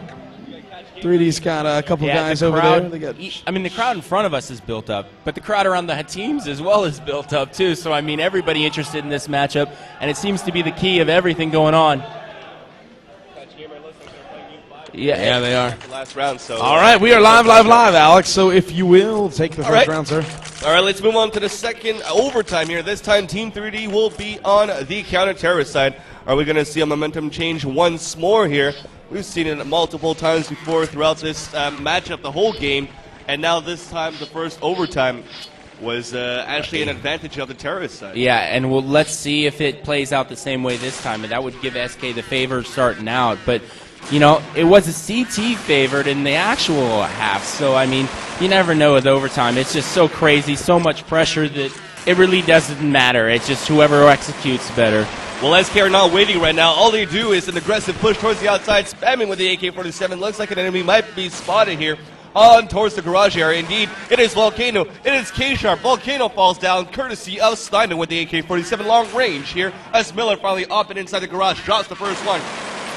A: 3D's got a couple guys
B: the
A: over
B: crowd,
A: there. They got
B: the crowd in front of us is built up, but the crowd around the teams as well is built up too. So, everybody interested in this matchup, and it seems to be the key of everything going on.
A: Yeah, they are.
C: Last round, so.
A: All right, we are live, Alex. So if you will, take the first round, sir.
C: All right, let's move on to the second overtime here. This time, Team 3D will be on the counter-terrorist side. Are we going to see a momentum change once more here? We've seen it multiple times before throughout this matchup, the whole game, and now this time, the first overtime. was actually an advantage of the terrorist side.
B: Yeah, and let's see if it plays out the same way this time, and that would give SK the favor starting out. But, you know, it was a CT favored in the actual half, so, I mean, you never know with overtime. It's just so crazy, so much pressure that it really doesn't matter. It's just whoever executes better.
C: Well, SK are not waiting right now. All they do is an aggressive push towards the outside, spamming with the AK-47. Looks like an enemy might be spotted here on towards the garage area. Indeed, it is Volcano. It is K-Sharp. Volcano falls down courtesy of Steinman with the AK-47 long range here as Miller finally opted inside the garage, drops the first one.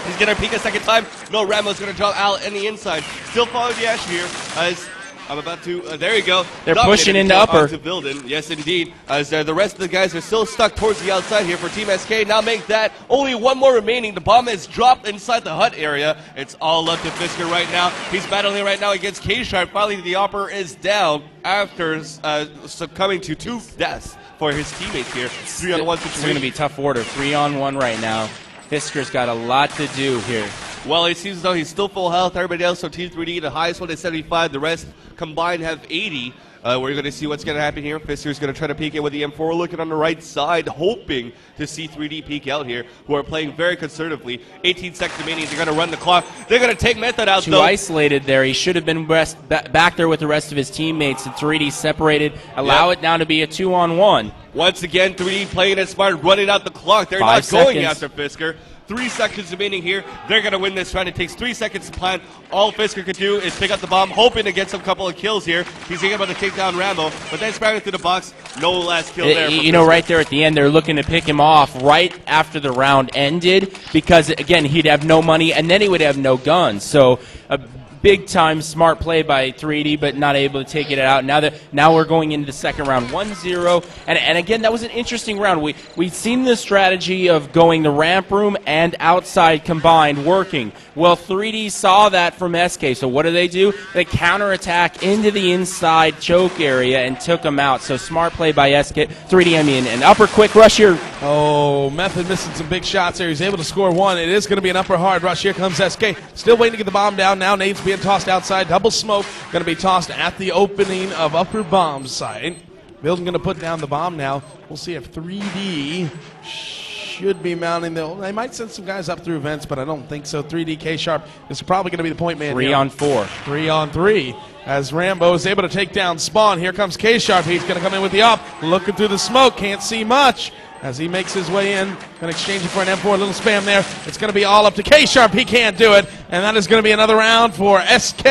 C: He's going to peek a second time. No, Rambo's going to drop Al in the inside. Still following the action here as I'm about to, there you go.
B: They're pushing into upper.
C: Building. Yes, indeed. As the rest of the guys are still stuck towards the outside here for Team SK. Now make that only one more remaining. The bomb is dropped inside the hut area. It's all up to Fisker right now. He's battling right now against K-Sharp. Finally, the upper is down after succumbing to 2 deaths for his teammates here. 3-on-1 situation.
B: It's going to be tough order. 3-on-1 right now. Fisker's got a lot to do here.
C: Well, it seems as though he's still full health. Everybody else on Team 3D, the highest one is 75. The rest combined have 80. We're going to see what's going to happen here. Fisker's going to try to peek in with the M4, looking on the right side, hoping to see 3D peek out here, who are playing very conservatively. 18 seconds remaining. They're going to run the clock. They're going to take Method out,
B: Too
C: though.
B: isolated there. He should have been back there with the rest of his teammates. And 3D separated. Allow it now to be a 2-on-1.
C: Once again, 3D playing it smart, running out the clock. They're not going after Fisker. 3 seconds remaining here. They're going to win this round. It takes 3 seconds to plan. All Fisker could do is pick up the bomb, hoping to get some couple of kills here. He's able to take down Rambo, but then spamming through the box. No last kill there.
B: You know, right there at the end, they're looking to pick him off right after the round ended because, again, he'd have no money and then he would have no guns. So a big-time smart play by 3D, but not able to take it out. Now we're going into the second round, 1-0. And again, that was an interesting round. We'd seen the strategy of going the ramp room and outside combined working. Well, 3D saw that from SK, so what do? They counterattack into the inside choke area and took him out. So smart play by SK. 3D, I mean, an upper quick rush here.
A: Oh, Method missing some big shots there. He's able to score one. It is going to be an upper hard rush. Here comes SK. Still waiting to get the bomb down. Now Nate's being tossed outside. Double smoke going to be tossed at the opening of upper bomb site. Building going to put down the bomb now. We'll see if 3D should be mounting they might send some guys up through vents, but I don't think so. 3D K-Sharp is probably going to be the point man.
B: 3-on-4.
A: 3-on-3 as Rambo is able to take down Spawn. Here comes K-Sharp. He's going to come in with the up. Looking through the smoke. Can't see much as he makes his way in. Going to exchange it for an M4. A little spam there. It's going to be all up to K-Sharp. He can't do it. And that is going to be another round for SK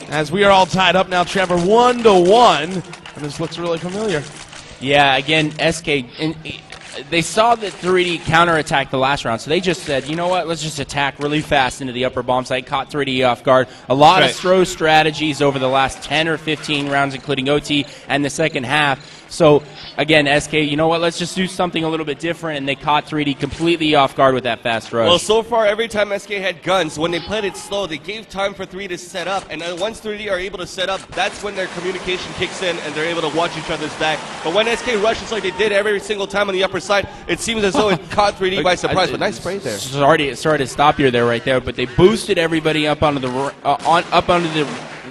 A: as we are all tied up now, Trevor, 1-1. And this looks really familiar.
B: Yeah, again, SK, they saw that 3D counterattacked the last round, so they just said, you know what, let's just attack really fast into the upper bomb site, caught 3D off guard. A lot of throw strategies over the last 10 or 15 rounds, including OT and the second half. So, again, SK, you know what, let's just do something a little bit different, and they caught 3D completely off guard with that fast rush.
C: Well, so far, every time SK had guns, when they played it slow, they gave time for 3D to set up, and then once 3D are able to set up, that's when their communication kicks in, and they're able to watch each other's back. But when SK rushes like they did every single time on the upper side, it seems as though it caught 3D by surprise, but nice spray there.
B: Sorry to stop you there right there, but they boosted everybody up onto the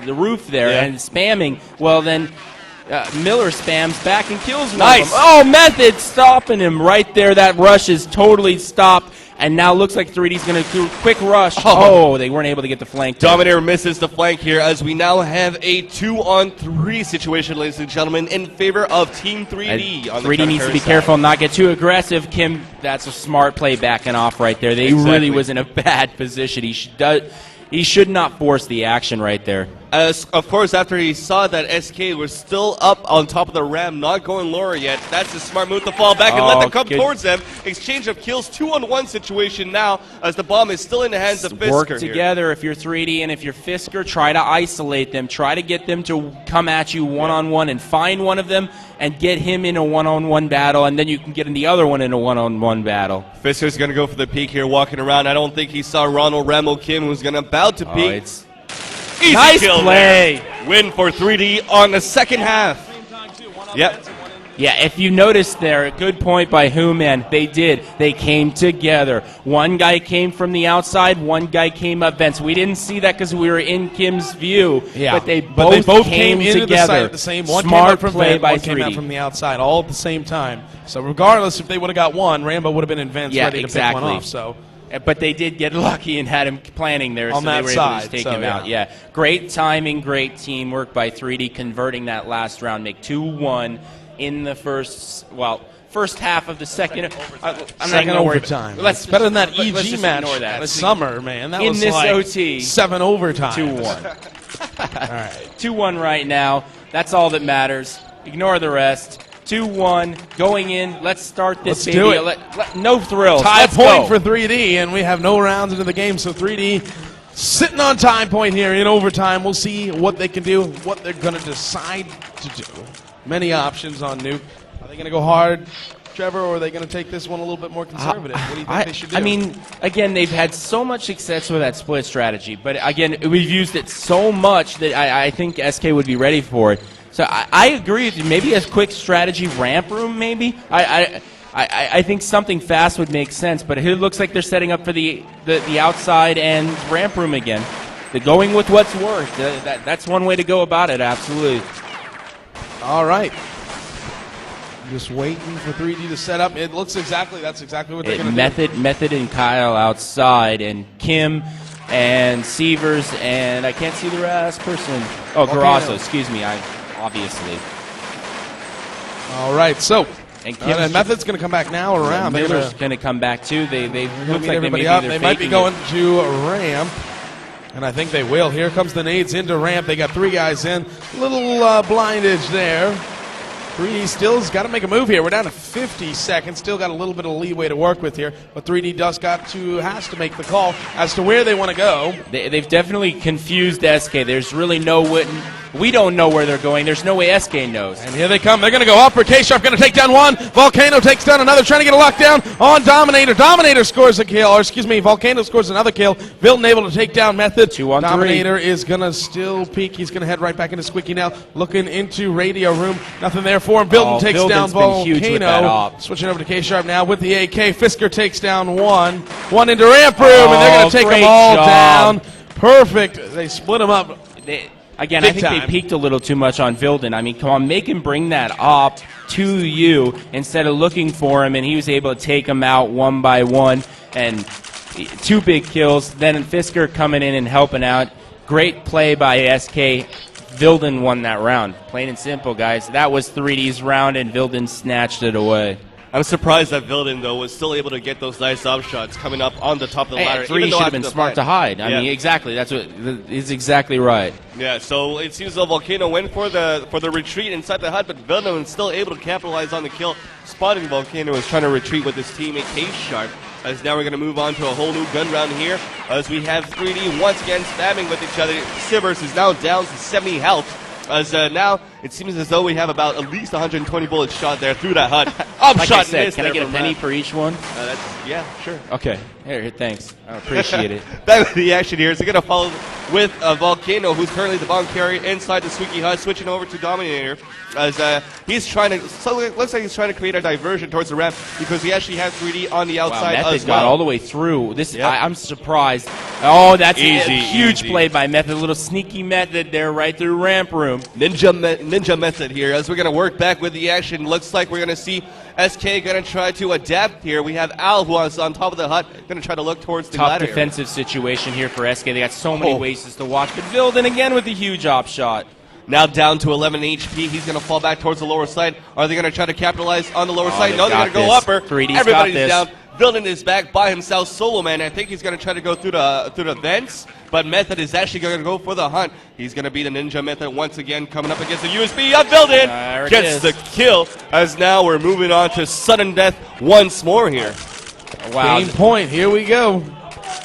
B: roof there and spamming. Well, then Miller spams back and kills one of them. Oh, Method stopping him right there. That rush is totally stopped. And now looks like 3D's going to do a quick rush. Oh, they weren't able to get the flank.
C: Dominator misses the flank here as we now have a 2-on-3 situation, ladies and gentlemen, in favor of Team 3D.
B: And 3D needs to be careful, not get too aggressive. Kim, that's a smart play backing off right there. They really was in a bad position. He should not force the action right there.
C: Of course, after he saw that SK was still up on top of the ram, not going lower yet, that's a smart move to fall back and let them come towards them. Exchange of kills, 2-on-1 situation now as the bomb is still in the hands of Fisker.
B: Work together if you're 3D and if you're Fisker. Try to isolate them. Try to get them to come at you one-on-one and find one of them and get him in a one-on-one battle, and then you can get in the other one in a one-on-one battle.
C: Fisker's going to go for the peek here, walking around. I don't think he saw Ronald Rambo Kim, who's going to about to peek. Easy
B: nice
C: kill
B: play.
C: There. Win for 3D on the second half. Yep.
B: Yeah, if you noticed there, a good point by Human. They did. They came together. One guy came from the outside, one guy came up vents. We didn't see that because we were in Kim's view.
A: Yeah,
B: but they both
A: came into
B: together.
A: the site at the same. One
B: Smart
A: came out from
B: play
A: vent,
B: by
A: one came
B: 3D.
A: out from the outside, all at the same time. So regardless, if they would have got one, Rambo would have been in vents ready to pick one off. So.
B: But they did get lucky and had him planning there,
A: On
B: so
A: that
B: they were
A: side,
B: able to take
A: so,
B: him
A: yeah.
B: out. Yeah, great timing, great teamwork by 3D, converting that last round, make 2-1 in the first half of the second. I'm
A: Second
B: not worry
A: overtime.
B: Let's
A: better than that
B: let's
A: EG
B: just
A: match
B: ignore that.
A: this summer, man. That
B: in
A: was
B: this
A: like
B: OT,
A: 7 overtime.
B: 2-1.
A: All right.
B: 2-1 right now. That's all that matters. Ignore the rest. 2-1 going in. Let's start this.
A: Let's
B: baby.
A: do it.
B: No thrills.
A: Tie
B: Let's
A: point
B: go.
A: for 3D, and we have no rounds into the game, so 3D sitting on time point here in overtime. We'll see what they can do, what they're going to decide to do. Many options on Nuke. Are they going to go hard, Trevor, or are they going to take this one a little bit more conservative? What do you think they should do?
B: I mean, again, they've had so much success with that split strategy, but again, we've used it so much that I think SK would be ready for it. So I agree with you. Maybe a quick strategy ramp room, maybe. I think something fast would make sense, but it looks like they're setting up for the outside and ramp room again. They're going with what's worked. That's one way to go about it, absolutely.
A: All right. Just waiting for 3D to set up. It looks exactly, that's exactly what they're going to do.
B: Method and Kyle outside, and Kim and Severs, and I can't see the last person. Oh, Garasso, excuse me, obviously.
A: All right, so
B: And
A: Method's going to come back now around.
B: Miller's going to come back too. They look like
A: everybody
B: they
A: up.
B: may
A: They
B: be
A: might be going to ramp, and I think they will. Here comes the nades into ramp. They got 3 guys in. Little blindage there. 3D still's got to make a move here. We're down to 50 seconds. Still got a little bit of leeway to work with here, but 3D has to make the call as to where they want to go.
B: They've definitely confused SK. There's really we don't know where they're going. There's no way SK knows.
A: And here they come. They're going to go up. K-Sharp going to take down one. Volcano takes down another, trying to get a lockdown on Dominator. Dominator scores a kill, or excuse me, Volcano scores another kill. Vilton able to take down Method.
B: 2-on-3.
A: Dominator is going to still peek. He's going to head right back into Squeaky now, looking into radio room. Nothing there for him. Vilton takes down Volcano. Switching over to K-Sharp now with the AK. Fisker takes down one. One into ramp room, and they're going to take them all down. Perfect. They split them up.
B: I think they peaked a little too much on Vilden. I mean, come on, make him bring that up to you instead of looking for him, and he was able to take him out one by one, and 2 big kills. Then Fisker coming in and helping out. Great play by SK. Vilden won that round. Plain and simple, guys. That was 3D's round, and Vilden snatched it away.
C: I'm surprised that Vilden, though, was still able to get those nice up shots coming up on the top of the ladder.
B: 3 should have been smart to hide. I mean, exactly. That's what is exactly right.
C: Yeah, so it seems the Volcano went for the retreat inside the hut, but Vilden was still able to capitalize on the kill. Spotting Volcano was trying to retreat with his teammate K-Sharp. As now we're going to move on to a whole new gun round here, as we have 3D once again spamming with each other. Sivers is now down to 70 health. As now it seems as though we have about at least 120 bullets shot there through that hut.
B: Like I said, can I get a penny for each one?
C: Yeah, sure.
B: Okay. Here, thanks. I appreciate it.
C: Back with the action here. So going to follow with Volcano, who's currently the bomb carrier inside the Squeaky hut, switching over to Dominator. As he's trying to, so it looks like he's trying to create a diversion towards the ramp because he actually has 3D on the outside
B: Method
C: as well.
B: got all the way through. I'm surprised. Oh, that's
C: Easy,
B: a huge
C: easy.
B: play by Method. A little sneaky Method there right through ramp room.
C: Ninja Method here as we're going to work back with the action. Looks like we're going to see SK going to try to adapt here. We have Al, who is on top of the hut, going to try to look towards the
B: Tough
C: ladder.
B: defensive situation here for SK. They got so many ways to watch. But Vilden again with a huge op shot.
C: Now down to 11 HP. He's going to fall back towards the lower side. Are they going to try to capitalize on the lower side? No, they're going to go upper.
B: 3D's
C: Everybody's
B: got this.
C: down. Vilden is back by himself, solo man. I think he's going to try to go through the vents, but Method is actually going to go for the hunt. He's going to be the Ninja Method once again, coming up against the USB. Vilden gets the kill. As now we're moving on to sudden death once more here.
B: Wow.
A: Game point. Here we go.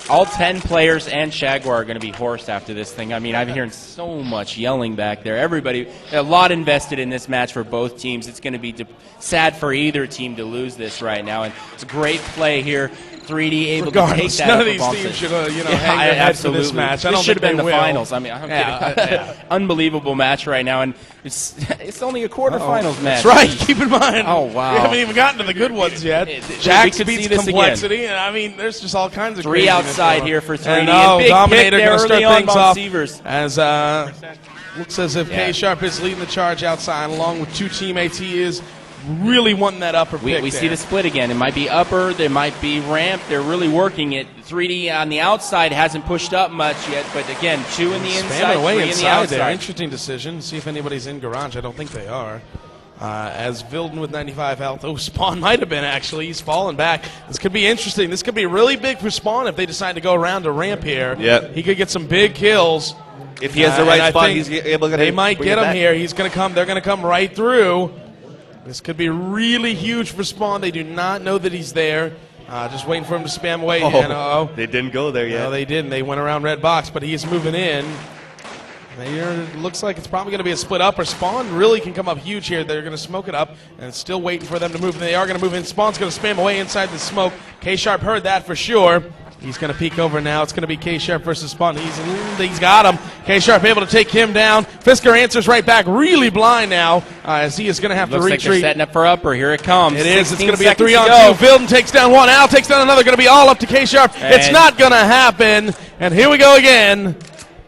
B: All 10 players and Jaguar are going to be horsed after this thing. I mean, I've been hearing so much yelling back there. Everybody, a lot invested in this match for both teams. It's going to be sad for either team to lose this right now. And it's a great play here. 3D able
A: Regardless,
B: to take that.
A: none of
B: upper
A: these
B: bump
A: teams
B: set.
A: should hang their heads for this match. I don't
B: This should have
A: think
B: been the
A: they will.
B: finals. I mean, I'm kidding. Unbelievable match right now, and it's only a quarterfinals match.
A: That's right. Keep in mind.
B: Oh, wow.
A: We haven't even gotten to the good ones yet.
B: We
A: Jax
B: could
A: beats
B: see this
A: complexity, and I mean, there's just all kinds of
B: 3
A: craziness
B: outside
A: going on.
B: here for 3D.
A: And,
B: And big
A: Dominator
B: pick there
A: going to start
B: early on
A: things
B: by
A: off
B: Sievers.
A: as looks as if
B: Yeah.
A: K-Sharp is leading the charge outside, along with 2 teammates. He is really wanting that upper pick.
B: We see the split again. It might be upper, there might be ramp. They're really working it. 3D on the outside hasn't pushed up much yet, but again, 2 in the inside,
A: Spamming away
B: 3 in the
A: inside there.
B: outside.
A: Interesting decision. See if anybody's in garage. I don't think they are. As Vilden with 95 health. Oh, Spawn might have been, actually. He's falling back. This could be interesting. This could be really big for Spawn if they decide to go around a ramp here.
C: Yep.
A: He could get some big kills.
C: If he has the
A: And
C: right
A: I
C: spot,
A: think
C: he's able to
A: They might
C: bring
A: get
C: it
A: him
C: back.
A: here. He's going to come. They're going to come right through. This could be really huge for Spawn. They do not know that he's there. Just waiting for him to spam away. And,
C: They didn't go there yet.
A: no, they didn't. They went around red box, but he's moving in. It looks like it's probably going to be a split up, or Spawn really can come up huge here. They're going to smoke it up, and it's still waiting for them to move. They are going to move in. Spawn's going to spam away inside the smoke. K-Sharp heard that for sure. He's going to peek over now. It's going to be K-Sharp versus Spawn. He's got him. K-Sharp able to take him down. Fisker answers right back. Really blind now, as he is going to have
B: Looks
A: to
B: like they're
A: retreat.
B: setting up for upper. Here it comes.
A: It is. It's
B: 16
A: going to be a
B: seconds
A: 3-on-2.
B: to go.
A: Vilden takes down one. Al takes down another. Going to be all up to K-Sharp. It's not going to happen. And here we go again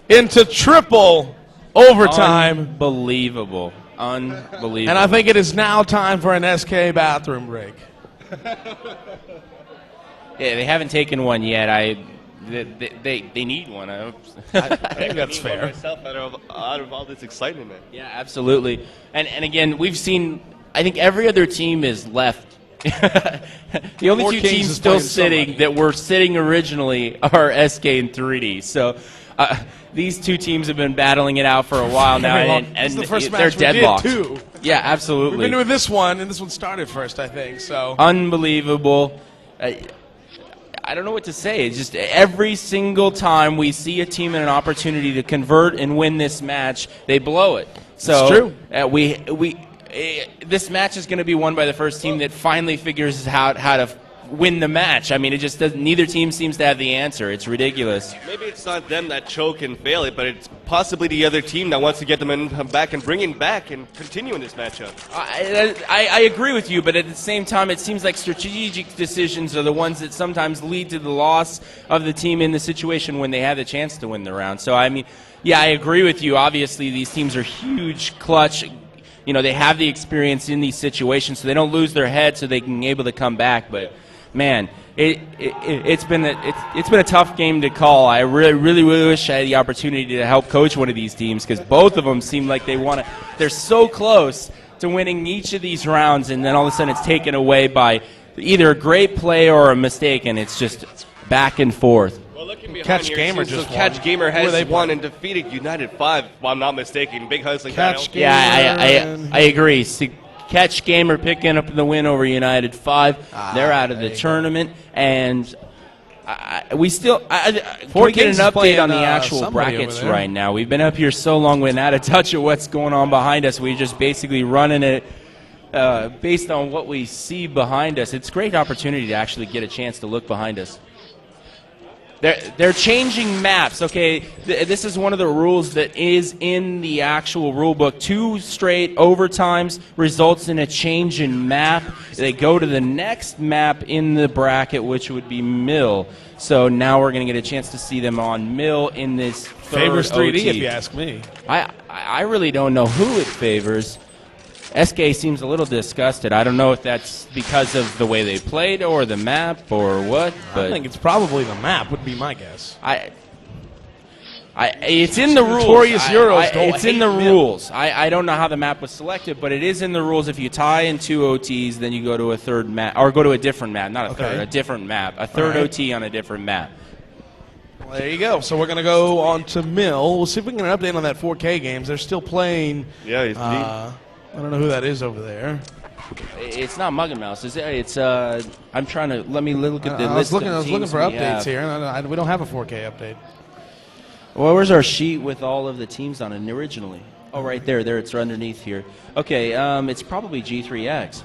A: into triple overtime.
B: Unbelievable. Unbelievable.
A: And I think it is now time for an SK bathroom break.
B: Yeah, they haven't taken one yet. They need one. I
A: think that's fair.
C: Myself out of all this excitement, man.
B: Yeah, absolutely. And again, we've seen. I think every other team is left. The only
A: Four
B: 2
A: Kings
B: teams
A: is
B: still
A: playing
B: sitting
A: somebody.
B: that were sitting originally are SK and 3D. So these 2 teams have been battling it out for a while now, and
A: This is the first
B: they're
A: match we did,
B: deadlocked.
A: too.
B: Yeah,
A: We've
B: absolutely.
A: been doing this one, and this one started first, I think. So
B: Unbelievable. I don't know what to say. It's just every single time we see a team in an opportunity to convert and win this match, they blow it. So
A: It's true.
B: This match is going to be won by the first team that finally figures out how to win the match. I mean, it just doesn't. Neither team seems to have the answer. It's ridiculous.
C: Maybe it's not them that choke and fail it, but it's possibly the other team that wants to get them back and bring it back and continue in this matchup.
B: I agree with you, but at the same time, it seems like strategic decisions are the ones that sometimes lead to the loss of the team in the situation when they have the chance to win the round. So, I mean, yeah, I agree with you. Obviously, these teams are huge, clutch. You know, they have the experience in these situations, so they don't lose their head, so they can be able to come back. But man, it's been a tough game to call. I really wish I had the opportunity to help coach one of these teams, because both of them seem like they're so close to winning each of these rounds, and then all of a sudden it's taken away by either a great play or a mistake, and it's just back and forth.
C: Well, looking behind
A: Catch
C: here,
A: Gamer
C: it seems
A: just
C: so Catch
A: won.
C: Gamer
A: Who are they
C: has won
A: playing?
C: and defeated United 5, if I'm not mistaken. Big hustling
A: Catch
C: battle.
A: Gamer.
B: Yeah, I agree. Catch Gamer picking up the win over United 5. They're out of the tournament, and we still. Can we get an
A: Kings is
B: update
A: playing,
B: on the actual
A: somebody
B: brackets
A: over there.
B: right now? We've been up here so long, we're out of touch of what's going on behind us. We're just basically running it based on what we see behind us. It's a great opportunity to actually get a chance to look behind us. They're changing maps. Okay, this is one of the rules that is in the actual rule book. 2 straight overtimes results in a change in map. They go to the next map in the bracket, which would be Mill. So now we're going to get a chance to see them on Mill in this third
A: Favors 3D,
B: OT.
A: if you ask me.
B: I really don't know who it favors. SK seems a little disgusted. I don't know if that's because of the way they played or the map or what. But
A: I think it's probably the map, would be my guess.
B: It's in the rules.
A: Notorious Euros don't
B: It's in
A: hate
B: the
A: Mill.
B: rules. I don't know how the map was selected, but it is in the rules. If you tie in 2 OTs, then you go to a third map, or go to a different map, not a third, a different map, a third
A: All right.
B: OT on a different map.
A: Well, there you go. So we're going to go on to Mill. We'll see if we can get an update on that 4K games. They're still playing.
C: Yeah, he's
A: I don't know who that is over there.
B: It's not Mug and Mouse, is it? It's I'm trying to let me look at the
A: I
B: list.
A: was looking
B: of
A: for
B: teams we
A: updates
B: have.
A: here. And we don't have a 4K update.
B: Well, where's our sheet with all of the teams on it originally? Oh, right there. There, it's underneath here. Okay, it's probably G3X.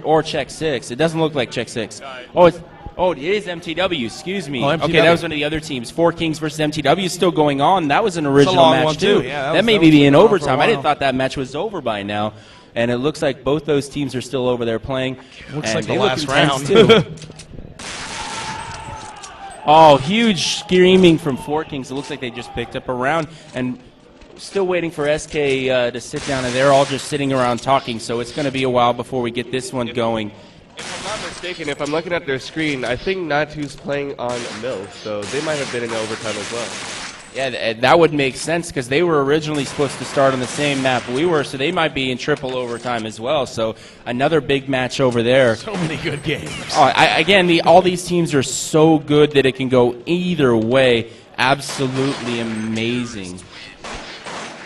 B: Or Check 6. It doesn't look like Check 6. Oh, Oh, it is MTW. Excuse me.
A: Oh, MTW.
B: Okay, that was one of the other teams. Four Kings versus MTW is still going on. That was an original
A: long
B: match
A: one,
B: too.
A: Yeah,
B: that may
A: was
B: be in
A: going on for a
B: overtime. I didn't
A: while.
B: thought that match was over by now. And it looks like both those teams are still over there playing.
A: Looks
B: and
A: like the
B: they look
A: last
B: intense,
A: round.
B: too. Oh, huge screaming from Four Kings. It looks like they just picked up a round and still waiting for SK to sit down, and they're all just sitting around talking, so it's going to be a while before we get this one going.
C: If I'm not mistaken, if I'm looking at their screen, I think Natu's playing on Mill, so they might have been in overtime as well.
B: Yeah, that would make sense because they were originally supposed to start on the same map we were, so they might be in triple overtime as well. So another big match over there.
A: So many good games.
B: Oh, again, all these teams are so good that it can go either way. Absolutely amazing.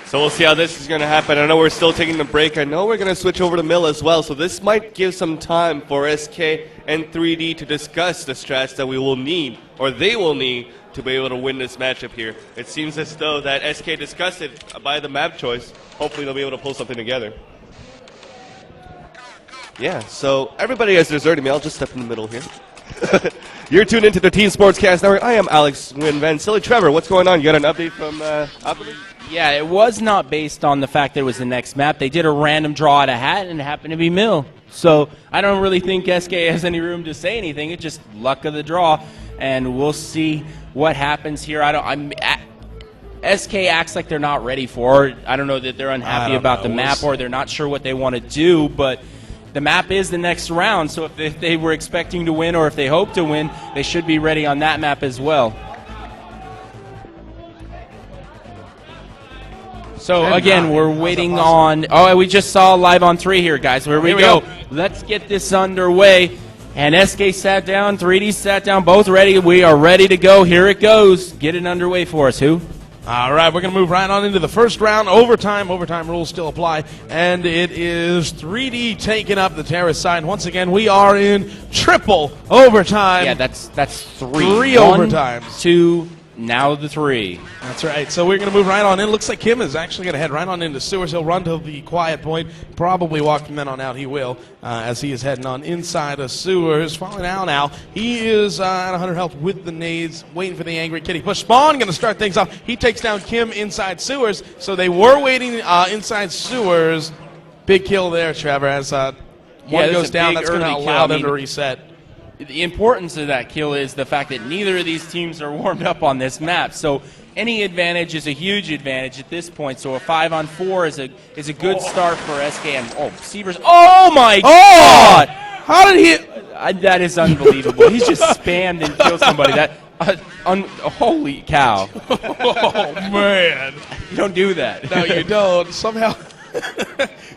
C: So we'll see how this is going to happen. I know we're still taking the break. I know we're going to switch over to Mill as well, so this might give some time for SK and 3D to discuss the strats that we will need, or they will need, to be able to win this matchup here. It seems as though that SK discussed it by the map choice. Hopefully they'll be able to pull something together. Yeah, so everybody has deserted me. I'll just step in the middle here. You're tuned into the Team Sportscast Network. I am Alex Vansilli. Trevor, what's going on? You got an update from Optimus?
B: Yeah, it was not based on the fact that it was the next map. They did a random draw out of hat, and it happened to be Mill. So I don't really think SK has any room to say anything. It's just luck of the draw, and we'll see what happens here. SK acts like they're not ready for it. I don't know that they're unhappy about the map or they're not sure what they want to do, but the map is the next round, so if they were expecting to win or if they hope to win, they should be ready on that map as well. So again, we're waiting on. Oh, we just saw live on 3 here, guys. Here we go. Let's get this underway. And SK sat down, 3D sat down, both ready. We are ready to go. Here it goes. Get it underway for us. Who?
A: All right, we're going to move right on into the first round. Overtime. Overtime rules still apply. And it is 3D taking up the Terrace side. Once again, we are in triple overtime.
B: Yeah, that's 3.
A: 3
B: 1,
A: overtimes.
B: 2, now the 3.
A: That's right. So we're going to move right on in. Looks like Kim is actually going to head right on into Sewers. He'll run to the quiet point. Probably walk from then on out. He will, as he is heading on inside of Sewers. Falling out now. He is at 100 health with the nades, waiting for the Angry Kitty push. Spawn going to start things off. He takes down Kim inside Sewers. So they were waiting inside Sewers. Big kill there, Trevor. As one goes down, that's going to allow them to reset.
B: The importance of that kill is the fact that neither of these teams are warmed up on this map. So any advantage is a huge advantage at this point. So a 5-on-4 is a good start for SK. And Sievers! Oh my God!
A: How did he?
B: That is unbelievable. He's just spammed and killed somebody. Holy cow!
A: Oh man!
B: You don't do that.
A: No, you don't. Somehow.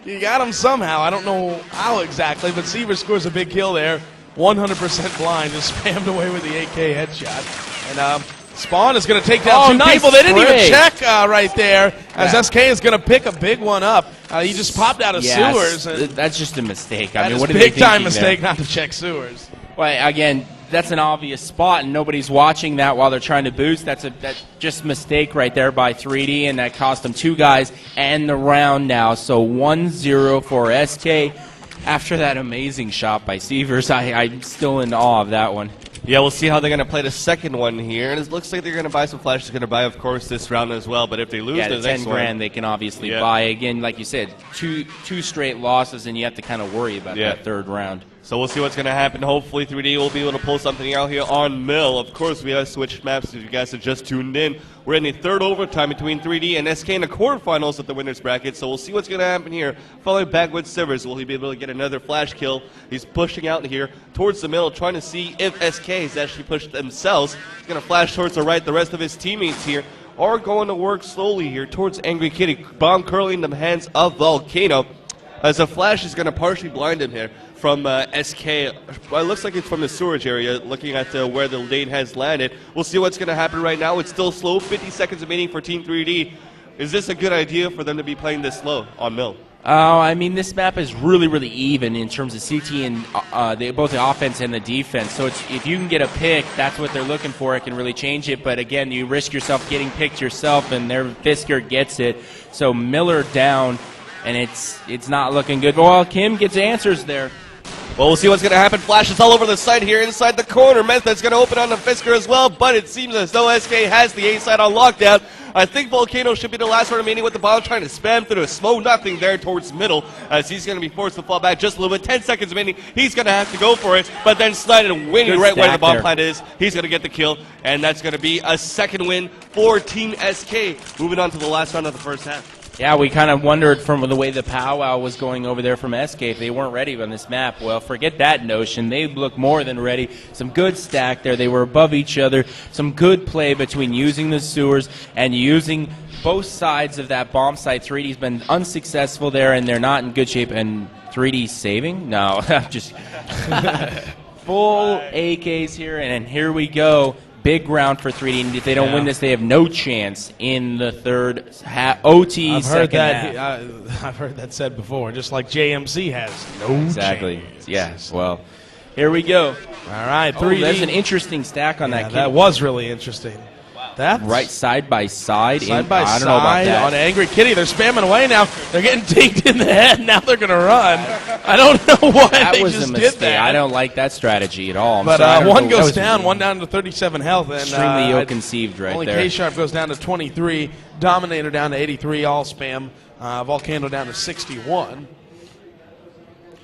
A: You got him somehow. I don't know how exactly, but Sievers scores a big kill there. 100% blind, just spammed away with the AK headshot. And Spawn is going to take down 2 people. They didn't even check right there, as SK is going to pick a big one up. He just popped out of Sewers. And
B: that's just a mistake.
A: I mean, what
B: are
A: big time
B: they
A: mistake
B: there?
A: not to check Sewers.
B: Well, again, that's an obvious spot, and nobody's watching that while they're trying to boost. That's just a mistake right there by 3D, and that cost them 2 guys and the round now. So 1-0 for SK. After that amazing shot by Sievers, I'm still in awe of that one.
C: Yeah, we'll see how they're going to play the second one here. And it looks like they're going to buy some flashes. They're going to buy, of course, this round as well. But if they lose the next
B: 10 grand they can obviously buy. Again, like you said, two straight losses, and you have to kind of worry about that third round.
C: So we'll see what's going to happen. Hopefully 3D will be able to pull something out here on Mill. Of course, we have switched maps if you guys have just tuned in. We're in the third overtime between 3D and SK in the quarterfinals of the winners bracket. So we'll see what's going to happen here. Following back with Sivers, will he be able to get another flash kill? He's pushing out here towards the middle, trying to see if SK has actually pushed themselves. He's going to flash towards the right. The rest of his teammates here are going to work slowly here towards Angry Kitty. Bomb curling in the hands of Volcano, as a flash is going to partially blind him here from SK. Well, it looks like it's from the sewage area, looking at where the lane has landed. We'll see what's going to happen right now. It's still slow, 50 seconds remaining for Team 3D. Is this a good idea for them to be playing this slow on Mill?
B: I mean, this map is really, really even in terms of CT and both the offense and the defense. So if you can get a pick, that's what they're looking for. It can really change it. But again, you risk yourself getting picked yourself, and their Fisker gets it. So Miller down, and it's not looking good. Well, Kim gets answers there.
C: Well, we'll see what's going to happen. Flashes all over the side here inside the corner. Method's going to open on the Fisker as well, but it seems as though SK has the A side on lockdown. I think Volcano should be the last one remaining with the bomb, trying to spam through a slow nothing there towards middle, as he's going to be forced to fall back just a little bit. 10 seconds remaining. He's going to have to go for it, but then Snyder winning right where the bomb plant is. He's going to get the kill, and that's going to be a second win for Team SK. Moving on to the last round of the first half.
B: Yeah, we kind of wondered from the way the powwow was going over there from SK if they weren't ready on this map. Well, forget that notion. They look more than ready. Some good stack there. They were above each other. Some good play between using the sewers and using both sides of that bomb site. 3D's been unsuccessful there, and they're not in good shape. And 3D saving? No, just full AKs here, and here we go. Big round for 3D, and if they don't win this, they have no chance in the third OT second half.
A: I've heard that said before, just like JMC has no chance.
B: Yes. Well, here we go.
A: All right, 3D.
B: There's an interesting stack on that.
A: That was really interesting. That's
B: right side by side.
A: I don't know about that. On Angry Kitty. They're spamming away now. They're getting dinged in the head. Now they're going to run. I don't know why they just did that.
B: I don't like that strategy at all.
A: But one goes down, one down to 37 health. And,
B: extremely ill-conceived right
A: only
B: there.
A: Only K-Sharp goes down to 23. Dominator down to 83. All spam. Volcano down to 61.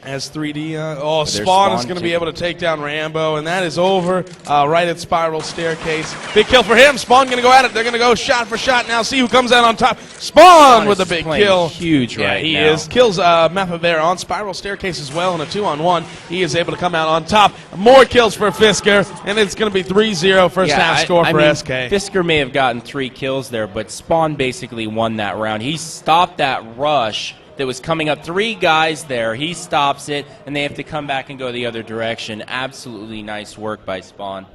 A: As 3D, Spawn is going to be able to take down Rambo, and that is over right at Spiral Staircase. Big kill for him. Spawn going to go at it. They're going to go shot for shot now. See who comes out on top. Spawn with a big kill.
B: Huge right now.
A: He is. Kills Mapavera on Spiral Staircase as well in a 2-on-1. He is able to come out on top. More kills for Fisker, and it's going to be 3-0 first half score for SK.
B: Fisker may have gotten 3 kills there, but Spawn basically won that round. He stopped that rush that was coming up. 3 guys there. He stops it, and they have to come back and go the other direction. Absolutely nice work by Spawn.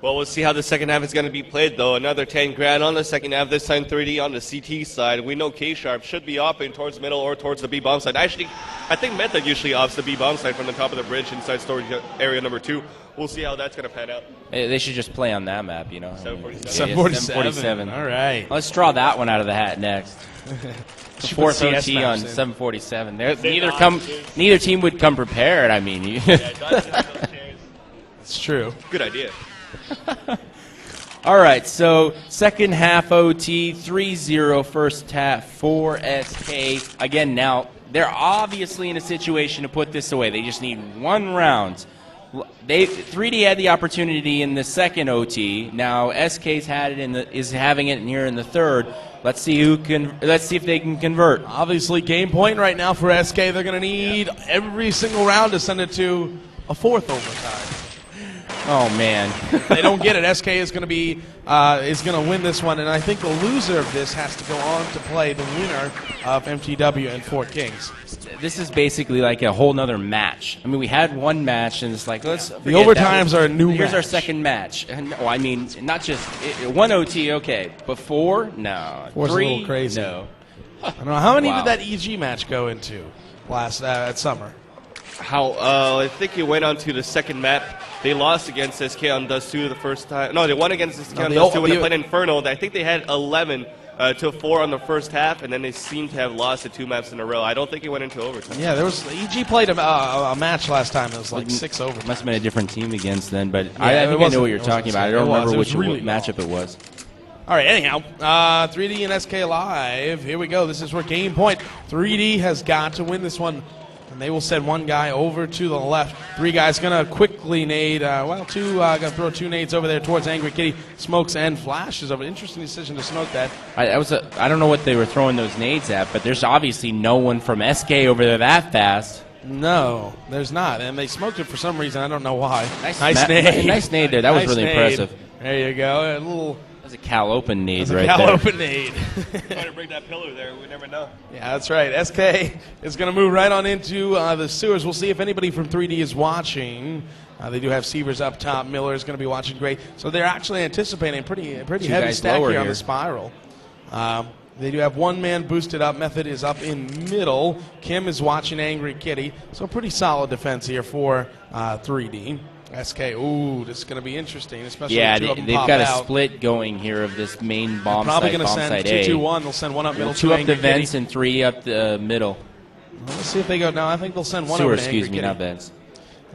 C: Well, we'll see how the second half is going to be played, though. Another 10 grand on the second half, this time 3D on the CT side. We know K-Sharp should be opting towards the middle or towards the B-bomb side. Actually, I think Method usually opts the B-bomb side from the top of the bridge inside storage area number 2. We'll see how that's going to pan out.
B: They should just play on that map, you know.
A: 747. All right.
B: Let's draw that one out of the hat next. The fourth OT on 747. Neither team would come prepared. I mean,
A: it's true.
C: Good idea.
B: All right, so second half OT, 3-0 first half for SK. Again, now they're obviously in a situation to put this away. They just need 1 round. 3D had the opportunity in the second OT. Now SK's had it is having it here in the third. Let's see if they can convert.
A: Obviously, game point right now for SK. They're going to need every single round to send it to a 4th overtime.
B: Oh man,
A: they don't get it. SK is going to win this one, and I think the loser of this has to go on to play the winner of MTW and Fort Kings.
B: This is basically like a whole nother match. I mean, we had 1 match, and it's like the
A: overtimes are a new.
B: Here's
A: match.
B: Our second match. No, I mean not just 1 OT. Okay, but 4, no.
A: 4's
B: 3,
A: a little crazy.
B: No.
A: I don't know how many did that EG match go into last at summer.
C: I think it went on to the second map. They lost against SK on Dust 2 the first time. No, they won against SK on Dust 2 when they played Inferno. I think they had 11 to 4 on the first half, and then they seem to have lost it 2 maps in a row. I don't think it went into overtime.
A: Yeah, there was EG played a match last time. It was like 6 overtime.
B: Must have been a different team against then, but I think I know what you're talking about. I don't remember which matchup it was.
A: All right, anyhow, 3D and SK live. Here we go. This is where game point. 3D has got to win this one. And they will send 1 guy over to the left. 3 guys going to quickly nade. 2 going to throw 2 nades over there towards Angry Kitty. Smokes and flashes over. Interesting decision to smoke that.
B: I don't know what they were throwing those nades at, but there's obviously no one from SK over there that fast.
A: No, there's not. And they smoked it for some reason. I don't know why.
B: Nice nade. Nice nade there. That was really impressive.
A: There you go. A little...
B: That's a Cal Open nade right there.
A: Cal Open nade.
C: Trying to break that pillar there. We never know.
A: Yeah, that's right. SK is going to move right on into the sewers. We'll see if anybody from 3D is watching. They do have Sievers up top. Miller is going to be watching great. So they're actually anticipating a pretty heavy stack here on the spiral. They do have 1 man boosted up. Method is up in middle. Kim is watching Angry Kitty. So pretty solid defense here for 3D. SK, ooh, this is going to be interesting, especially if 2 of them
B: they've
A: pop
B: got
A: out.
B: a split going here of this main bomb
A: probably
B: site,
A: going to send 2-2-1. They'll send 1 up middle,
B: 2 up the vents
A: Kitty.
B: and 3 up the middle.
A: Let's see if they go. No, I think they'll send 1
B: Sewer,
A: over to Angry
B: excuse me,
A: Kitty.
B: not vents.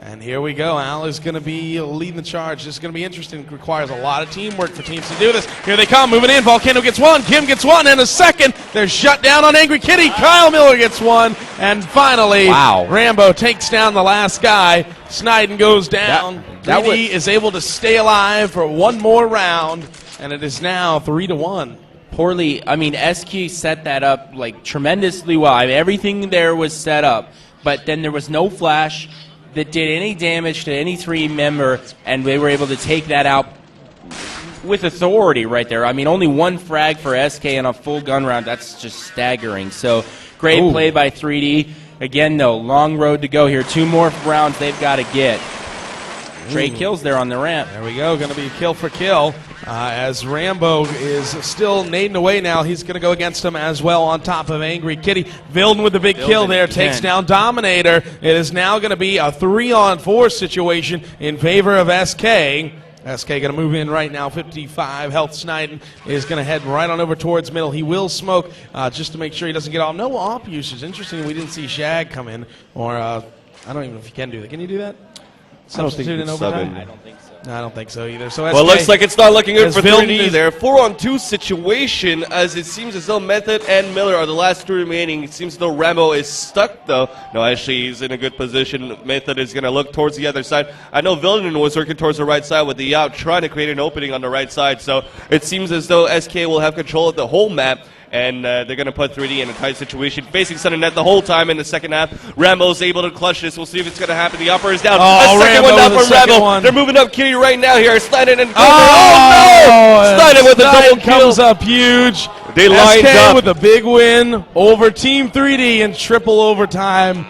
A: And here we go. Al is going to be leading the charge. This is going to be interesting. It requires a lot of teamwork for teams to do this. Here they come, moving in. Volcano gets one. Kim gets one. And a second. They're shut down on Angry Kitty. Kyle Miller gets one. And finally, Rambo takes down the last guy. Sniden goes down. 3D is able to stay alive for one more round. And it is now 3-1.
B: Poorly. I mean, SQ set that up like tremendously well. I mean, everything there was set up. But then there was no flash that did any damage to any 3 member, and they were able to take that out with authority right there. I mean, only 1 frag for SK in a full gun round. That's just staggering. So great play by 3D. Again, though, long road to go here. 2 more rounds they've got to get. Trey kills there on the ramp.
A: There we go. Going to be kill for kill. As Rambo is still nading away now. He's going to go against him as well on top of Angry Kitty. Vilden with the big kill there. Takes down Dominator. It is now going to be a 3-on-4 situation in favor of SK. SK going to move in right now. 55 health. Sniden is going to head right on over towards middle. He will smoke just to make sure he doesn't get off. No op usage. Interesting we didn't see Shag come in. Or I don't even know if you can do that. Can you do that? Substitute in overtime?
B: I don't think so.
A: No, I don't think so either. So
C: well, it looks like it's not looking good for 3D there. 4-on-2 situation, as it seems as though Method and Miller are the last 2 remaining. It seems as though Rambo is stuck, though. No, actually, he's in a good position. Method is going to look towards the other side. I know Vilden was working towards the right side with the out, trying to create an opening on the right side. So it seems as though SK will have control of the whole map. And they're going to put 3D in a tight situation, facing center net the whole time in the second half. Rambo's able to clutch this. We'll see if it's going to happen. The upper is down.
A: Oh,
C: a second
A: Rambo
C: one down from Rambo.
A: One.
C: They're moving up Kitty right now here. Sniden and no! Sniden with a double kill.
A: Comes up huge.
C: They lined
A: SK
C: up
A: with a big win over Team 3D in triple overtime.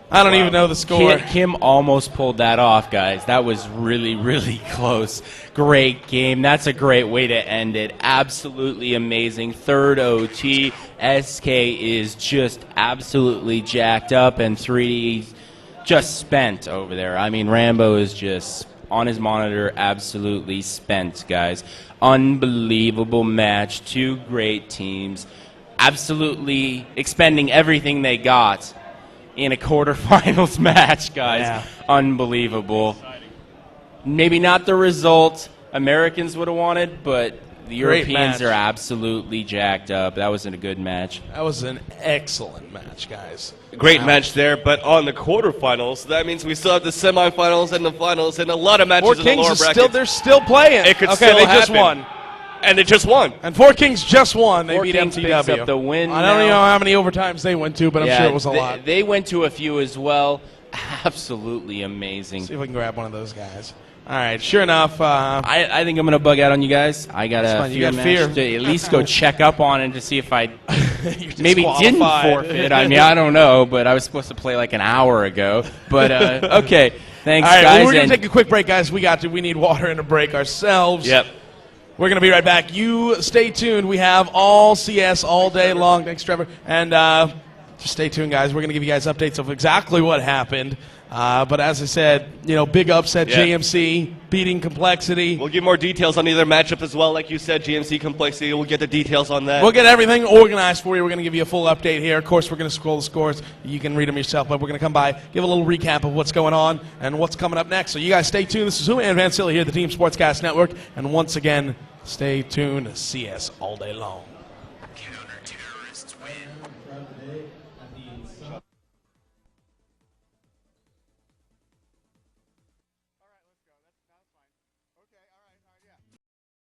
A: I don't even know the score.
B: Kim almost pulled that off, guys. That was really, really close. Great game. That's a great way to end it. Absolutely amazing. Third OT. SK is just absolutely jacked up, and 3D just spent over there. I mean, Rambo is just on his monitor, absolutely spent, guys. Unbelievable match. 2 great teams. Absolutely expending everything they got in a quarterfinals match, guys.
A: Yeah.
B: Unbelievable. Maybe not the result Americans would have wanted, but the Europeans are absolutely jacked up. That wasn't a good match.
A: That was an excellent match, guys.
C: Great match there, but on the quarterfinals, that means we still have the semifinals and the finals and a lot of matches in the lower bracket.
A: They're still playing.
C: It could still
A: they
C: happen.
A: just won.
C: And they just won.
A: And 4 Kings just won. They
B: 4
A: beat
B: Kings picks
A: MTW.
B: up the win.
A: I don't even know how many overtimes they went to, but I'm sure it was a lot.
B: They went to a few as well. Absolutely amazing.
A: See if we can grab one of those guys. All right, sure enough.
B: I think I'm going to bug out on you guys. I got a fear match to at least go check up on it to see if I maybe didn't forfeit. I mean, I don't know, but I was supposed to play like an hour ago. But, okay, thanks,
A: all right,
B: guys.
A: Well, we're going to take a quick break, guys. We need water and a break ourselves.
C: Yep.
A: We're going to be right back. You stay tuned. We have all CS all day long. Thanks, Trevor. And just stay tuned, guys. We're going to give you guys updates of exactly what happened. But as I said, big upset, JMC beating Complexity.
C: We'll give more details on either matchup as well. Like you said, GMC Complexity, we'll get the details on that.
A: We'll get everything organized for you. We're going to give you a full update here. Of course, we're going to scroll the scores. You can read them yourself, but we're going to come by, give a little recap of what's going on and what's coming up next. So you guys stay tuned. This is and Vansilli here at the Team Sportscast Network. And once again, stay tuned. CS all day long.